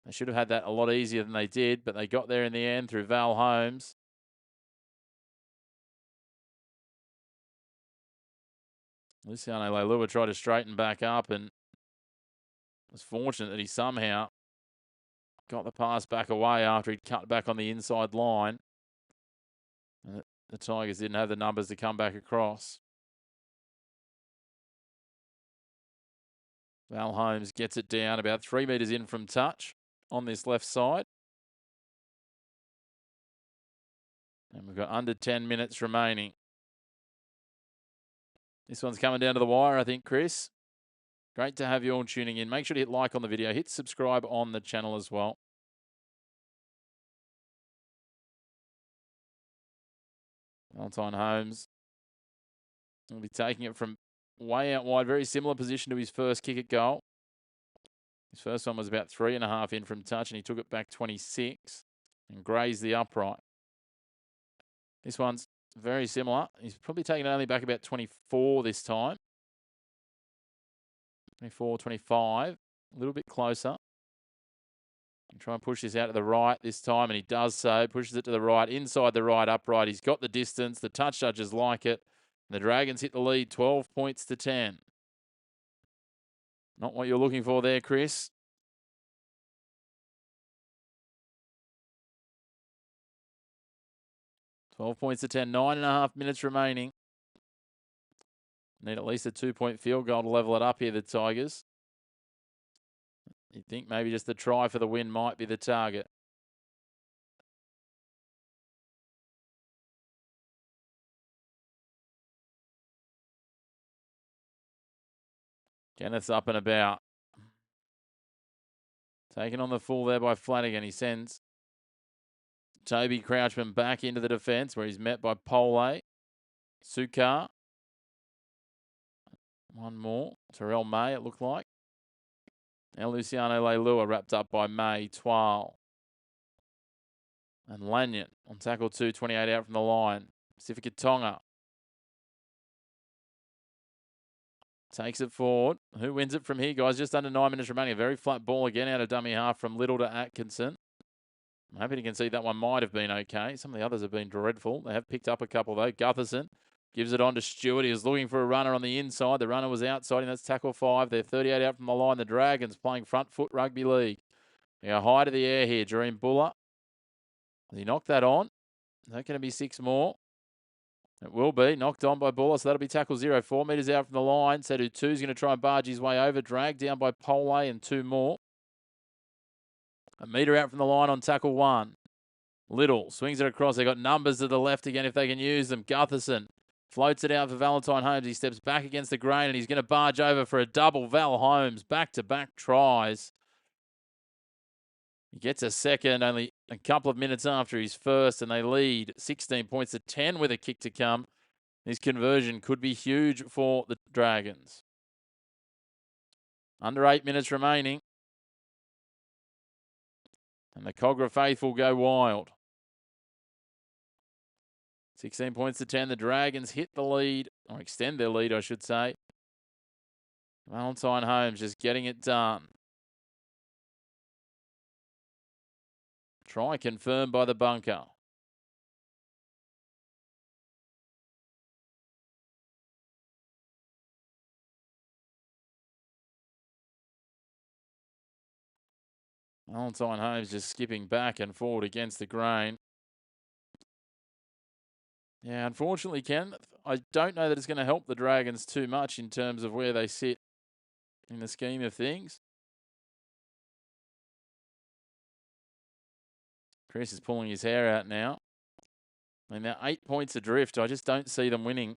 they should have had that a lot easier than they did, but they got there in the end through Val Holmes. Luciano Leilua tried to straighten back up and was fortunate that he somehow got the pass back away after he'd cut back on the inside line. The Tigers didn't have the numbers to come back across. Val Holmes gets it down about 3 metres in from touch on this left side. And we've got under 10 minutes remaining. This one's coming down to the wire, I think, Chris. Great to have you all tuning in. Make sure to hit like on the video. Hit subscribe on the channel as well. Valentine Holmes will be taking it from way out wide. Very similar position to his first kick at goal. His first one was about 3.5 in from touch, and he took it back 26 and grazed the upright. This one's very similar. He's probably taken it only back about 24 this time. 24, 25, a little bit closer. And try and push this out to the right this time, and he does so. Pushes it to the right, inside the right upright. He's got the distance. The touch judges like it. The Dragons hit the lead 12 points to 10. Not what you're looking for there, Chris. $12 points to 10, 9.5 minutes remaining. Need at least a 2-point field goal to level it up here, the Tigers. You'd think maybe just the try for the win might be the target. Kenneth's up and about. Taken on the full there by Flanagan. He sends Toby Crouchman back into the defence where he's met by Pole. Sukar. One more. Terrell May, it looked like. Now Luciano Leilua wrapped up by May Twal. And Lanyon on tackle 2, 28 out from the line. Pacifica Tonga takes it forward. Who wins it from here, guys? Just under 9 minutes remaining. A very flat ball again out of dummy half from Little to Atkinson. I'm hoping you can see that one might have been okay. Some of the others have been dreadful. They have picked up a couple, though. Gutherson gives it on to Stewart. He was looking for a runner on the inside. The runner was outside, and that's tackle 5. They're 38 out from the line. The Dragons playing front foot rugby league. They go high to the air here. Dream Buller. Has he knocked that on? Is that going to be 6 more? It will be. Knocked on by Buller, so that'll be tackle 0. 4 metres out from the line. Sedu 2 is going to try and barge his way over. Dragged down by Pole and 2 more. A metre out from the line on tackle 1. Little swings it across. They got numbers to the left again if they can use them. Gutherson floats it out for Valentine Holmes. He steps back against the grain and he's going to barge over for a double. Val Holmes back-to-back tries. He gets a second only a couple of minutes after his first, and they lead 16 points to 10 with a kick to come. His conversion could be huge for the Dragons. Under 8 minutes remaining. And the Cogra faithful go wild. 16 points to 10. The Dragons hit the lead, or extend their lead, I should say. Valentine Holmes just getting it done. Try confirmed by the bunker. Valentine Holmes just skipping back and forward against the grain. Yeah, unfortunately, Ken, I don't know that it's going to help the Dragons too much in terms of where they sit in the scheme of things. Chris is pulling his hair out now. I mean, they're 8 points adrift. I just don't see them winning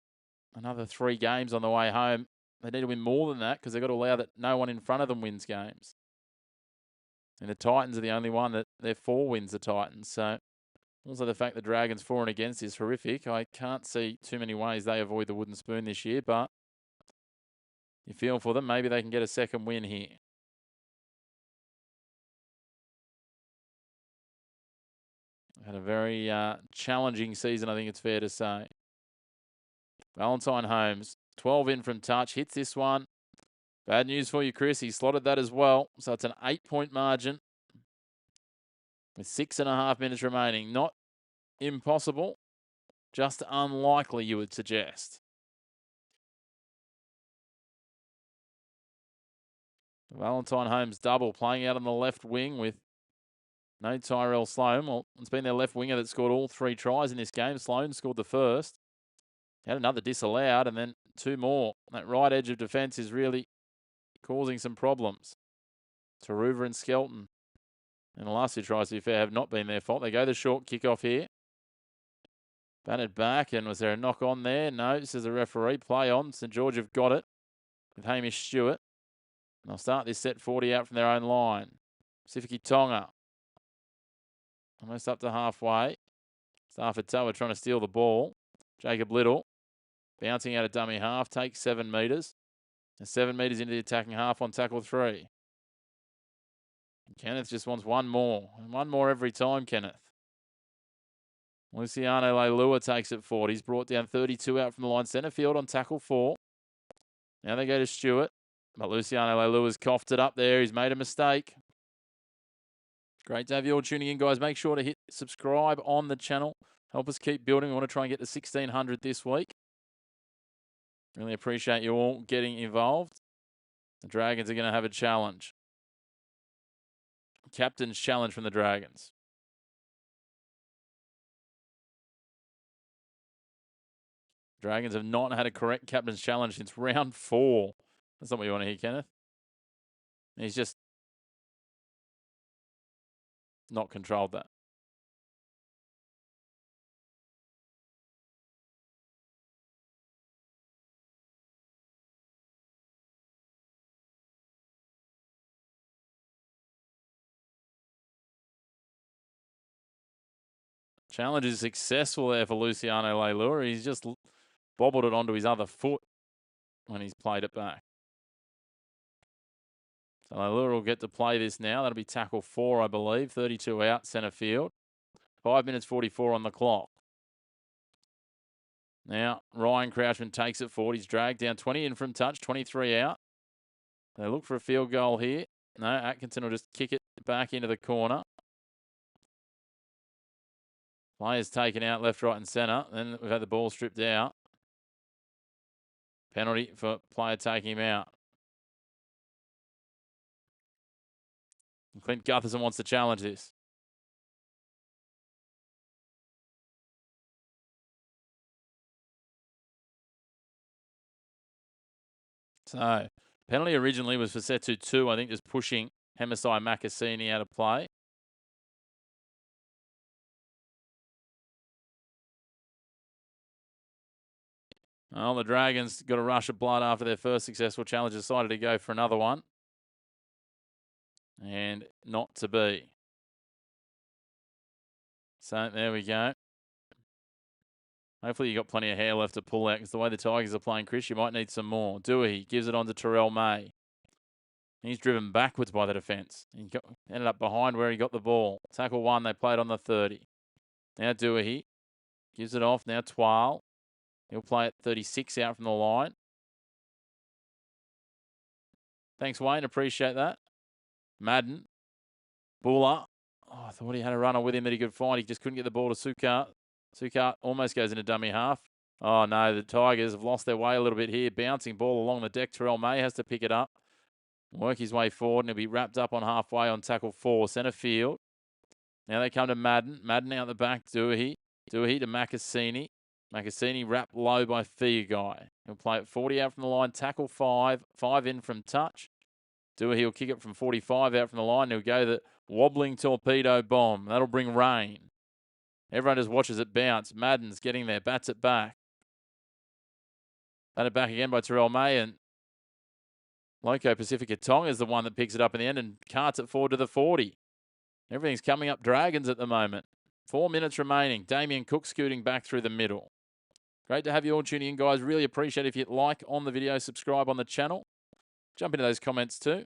another 3 games on the way home. They need to win more than that because they've got to allow that no one in front of them wins games. And the Titans are the only one that their 4 wins, the Titans. So also the fact the Dragons for and against is horrific. I can't see too many ways they avoid the wooden spoon this year, but you feel for them. Maybe they can get a second win here. Had a very challenging season, I think it's fair to say. Valentine Holmes, 12 in from touch, hits this one. Bad news for you, Chris. He slotted that as well. So it's an 8-point margin with 6.5 minutes remaining. Not impossible, just unlikely, you would suggest. Valentine Holmes double playing out on the left wing with no Tyrell Sloan. Well, it's been their left winger that scored all 3 tries in this game. Sloan scored the first. Had another disallowed and then 2 more. That right edge of defence is really causing some problems. Taruva and Skelton. And the last 2 tries, to be fair, have not been their fault. They go the short kickoff here. Batted back, and was there a knock on there? No, says the referee. Play on. St George have got it with Hamish Stewart. And they'll start this set 40 out from their own line. Pacifica Tonga. Almost up to halfway. Stafford Tower trying to steal the ball. Jacob Little bouncing out of dummy half. Takes 7 metres. And 7 metres into the attacking half on tackle 3. Kenneth just wants one more. And one more every time, Kenneth. Luciano Leilua takes it forward. He's brought down 32 out from the line. Centre field on tackle 4. Now they go to Stewart. But Luciano Leilua's coughed it up there. He's made a mistake. Great to have you all tuning in, guys. Make sure to hit subscribe on the channel. Help us keep building. We want to try and get to 1,600 this week. Really appreciate you all getting involved. The Dragons are going to have a challenge. Captain's challenge from the Dragons. Dragons have not had a correct captain's challenge since round 4. That's not what you want to hear, Kenneth. He's just not controlled that. Challenge is successful there for Luciano Leilua. He's just bobbled it onto his other foot when he's played it back. So Leilua will get to play this now. That'll be tackle 4, I believe. 32 out, centre field. 5 minutes 44 on the clock. Now, Ryan Crouchman takes it forward. He's dragged down 20 in from touch, 23 out. They look for a field goal here. No, Atkinson will just kick it back into the corner. Players taken out left, right and centre. Then we've had the ball stripped out. Penalty for player taking him out. And Clint Gutherson wants to challenge this. So, penalty originally was for Setu 2, I think, just pushing Hemasai Makasini out of play. Well, the Dragons got a rush of blood after their first successful challenge, decided to go for another one. And not to be. So, there we go. Hopefully you got plenty of hair left to pull out, because the way the Tigers are playing, Chris, you might need some more. Dewey gives it on to Terrell May. He's driven backwards by the defence. He ended up behind where he got the ball. Tackle 1, they played on the 30. Now Dewey gives it off. Now Twal. He'll play at 36 out from the line. Thanks, Wayne. Appreciate that. Madden. Buller. Oh, I thought he had a runner with him that he could find. He just couldn't get the ball to Sukart. Sukart almost goes into dummy half. Oh, no, the Tigers have lost their way a little bit here. Bouncing ball along the deck. Terrell May has to pick it up. Work his way forward, and he'll be wrapped up on halfway on tackle 4, centre field. Now they come to Madden. Madden out the back, Dewey. Dewey to Makasini. Makasini wrapped low by Guy. He'll play it 40 out from the line, tackle 5, 5 in from touch. Dewey will kick it from 45 out from the line. He'll go the wobbling torpedo bomb. That'll bring rain. Everyone just watches it bounce. Madden's getting there, bats it back. Batted back again by Terrell May, and Loco Pacifica Tonga is the one that picks it up in the end and carts it forward to the 40. Everything's coming up Dragons at the moment. 4 minutes remaining. Damien Cook scooting back through the middle. Great to have you all tuning in, guys. Really appreciate it if you hit like on the video, subscribe on the channel. Jump into those comments too.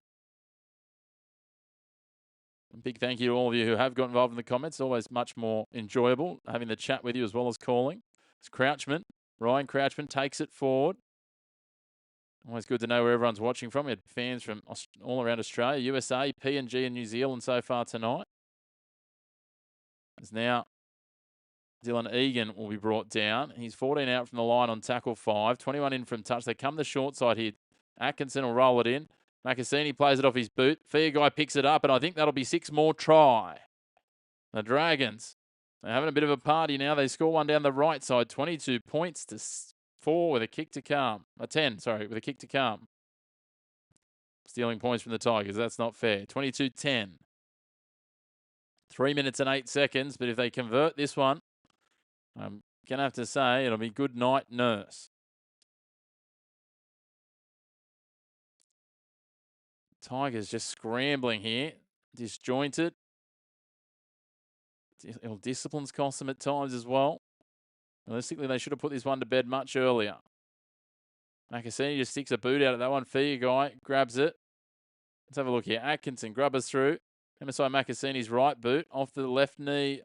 A big thank you to all of you who have got involved in the comments. Always much more enjoyable having the chat with you as well as calling. It's Crouchman. Ryan Crouchman takes it forward. Always good to know where everyone's watching from. We had fans from all around Australia, USA, PNG and New Zealand so far tonight. As now Dylan Egan will be brought down. He's 14 out from the line on tackle 5. 21 in from touch. They come the short side here. Atkinson will roll it in. Makasini plays it off his boot. Guy picks it up, and I think that'll be 6 more try. The Dragons, they're having a bit of a party now. They score one down the right side. 22 points to 4 with a kick to come. 10, sorry, with a kick to come. Stealing points from the Tigers. That's not fair. 22-10. 3 minutes and 8 seconds, but if they convert this one, I'm going to have to say it'll be good night, nurse. Tigers just scrambling here. Disjointed. Disciplines cost them at times as well. Realistically, they should have put this one to bed much earlier. Makasini just sticks a boot out at that one. Guy grabs it. Let's have a look here. Atkinson grubbers through. MSI Makasini's right boot off the left knee.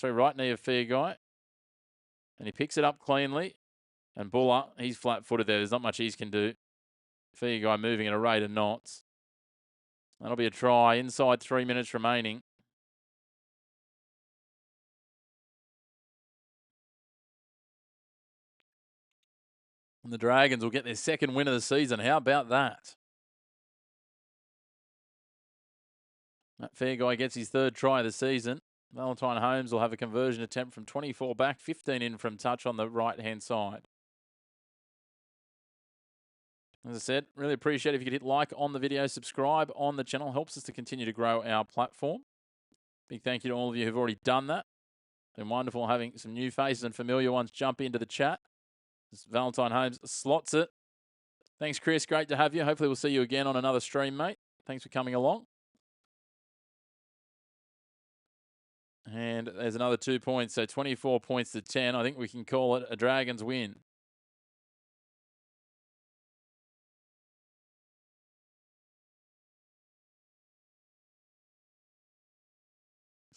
Right knee of Guy. And he picks it up cleanly. And Buller, he's flat-footed there. There's not much he can do. Guy moving at a rate of knots. That'll be a try. Inside 3 minutes remaining. And the Dragons will get their second win of the season. How about that? That Guy gets his 3rd try of the season. Valentine Holmes will have a conversion attempt from 24 back, 15 in from touch on the right-hand side. As I said, really appreciate it if you could hit like on the video, subscribe on the channel. Helps us to continue to grow our platform. Big thank you to all of you who've already done that. Been wonderful having some new faces and familiar ones jump into the chat. As Valentine Holmes slots it. Thanks, Chris. Great to have you. Hopefully we'll see you again on another stream, mate. Thanks for coming along. And there's another 2 points, so 24 points to 10. I think we can call it a Dragons win.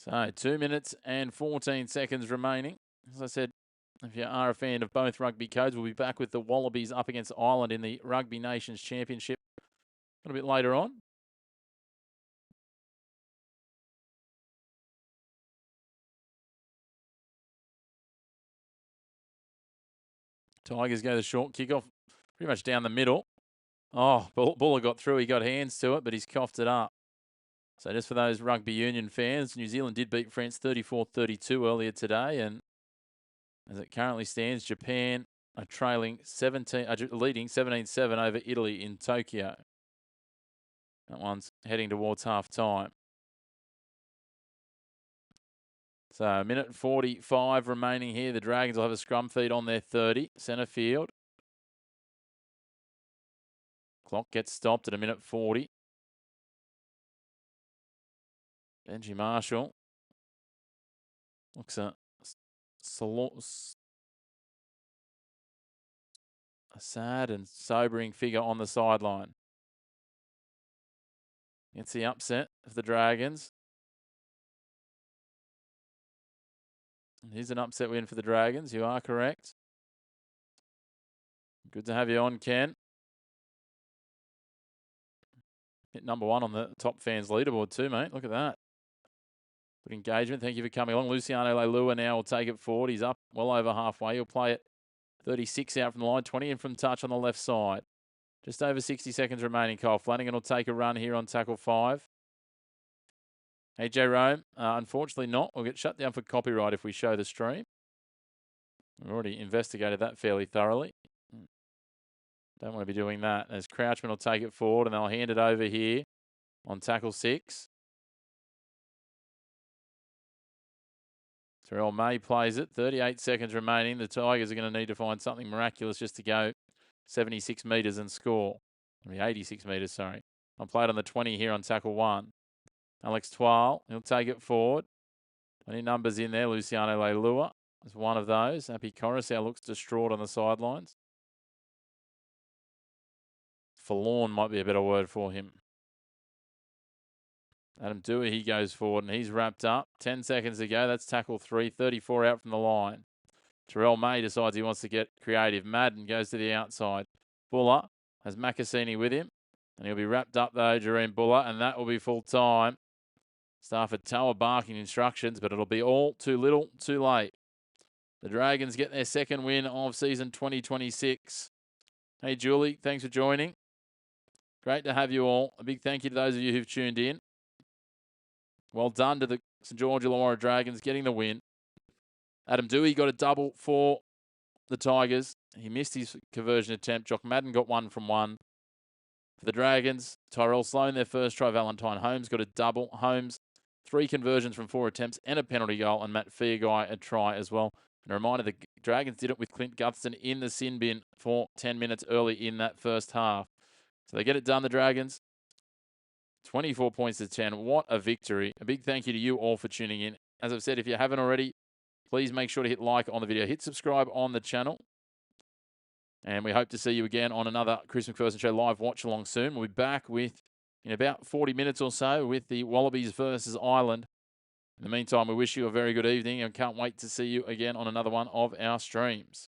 So 2 minutes and 14 seconds remaining. As I said, if you are a fan of both rugby codes, we'll be back with the Wallabies up against Ireland in the Rugby Nations Championship a little bit later on. Tigers go the short kickoff, pretty much down the middle. Oh, Buller got through. He got hands to it, but he's coughed it up. So just for those rugby union fans, New Zealand did beat France 34-32 earlier today. And as it currently stands, Japan are leading 17-7 over Italy in Tokyo. That one's heading towards half time. So a minute 45 remaining here. The Dragons will have a scrum feed on their 30, centre field. Clock gets stopped at a minute 40. Benji Marshall looks a sad and sobering figure on the sideline. It's the upset of the Dragons. Here's an upset win for the Dragons. You are correct. Good to have you on, Ken. Hit number 1 on the top fans leaderboard too, mate. Look at that. Good engagement. Thank you for coming along. Luciano Leilua now will take it forward. He's up well over halfway. He'll play it 36 out from the line, 20 in from touch on the left side. Just over 60 seconds remaining. Kyle Flanagan will take a run here on tackle 5. AJ Rome, unfortunately not. We'll get shut down for copyright if we show the stream. We've already investigated that fairly thoroughly. Don't want to be doing that. As Crouchman will take it forward and they'll hand it over here on tackle 6. Terrell May plays it. 38 seconds remaining. The Tigers are going to need to find something miraculous just to go 76 metres and score. 86 metres, sorry. I'll play it on the 20 here on tackle 1. Alex Twal, he'll take it forward. 20 numbers in there. Luciano Leilua is one of those. Happy Coruscant looks distraught on the sidelines. Forlorn might be a better word for him. Adam Dewey, he goes forward and he's wrapped up. 10 seconds to go. That's tackle 3. 34 out from the line. Terrell May decides he wants to get creative. Madden goes to the outside. Buller has Macassini with him. And he'll be wrapped up though, Jareen Buller. And that will be full time. Stafford Tower barking instructions, but it'll be all too little, too late. The Dragons get their second win of season 2026. Hey, Julie, thanks for joining. Great to have you all. A big thank you to those of you who've tuned in. Well done to the St George Illawarra Dragons getting the win. Adam Dewey got a double for the Tigers. He missed his conversion attempt. Jock Madden got 1 from 1. For the Dragons, Tyrell Sloan, their first try. Valentine Holmes got a double. Holmes, 3 conversions from 4 attempts and a penalty goal. And Matt Fearguy, a try as well. And a reminder, the Dragons did it with Clint Guthson in the sin bin for 10 minutes early in that first half. So they get it done, the Dragons. 24 points to 10. What a victory. A big thank you to you all for tuning in. As I've said, if you haven't already, please make sure to hit like on the video. Hit subscribe on the channel. And we hope to see you again on another Chris McPherson Show live watch along soon. We'll be back in about 40 minutes or so with the Wallabies versus Ireland. In the meantime, we wish you a very good evening and can't wait to see you again on another one of our streams.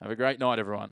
Have a great night, everyone.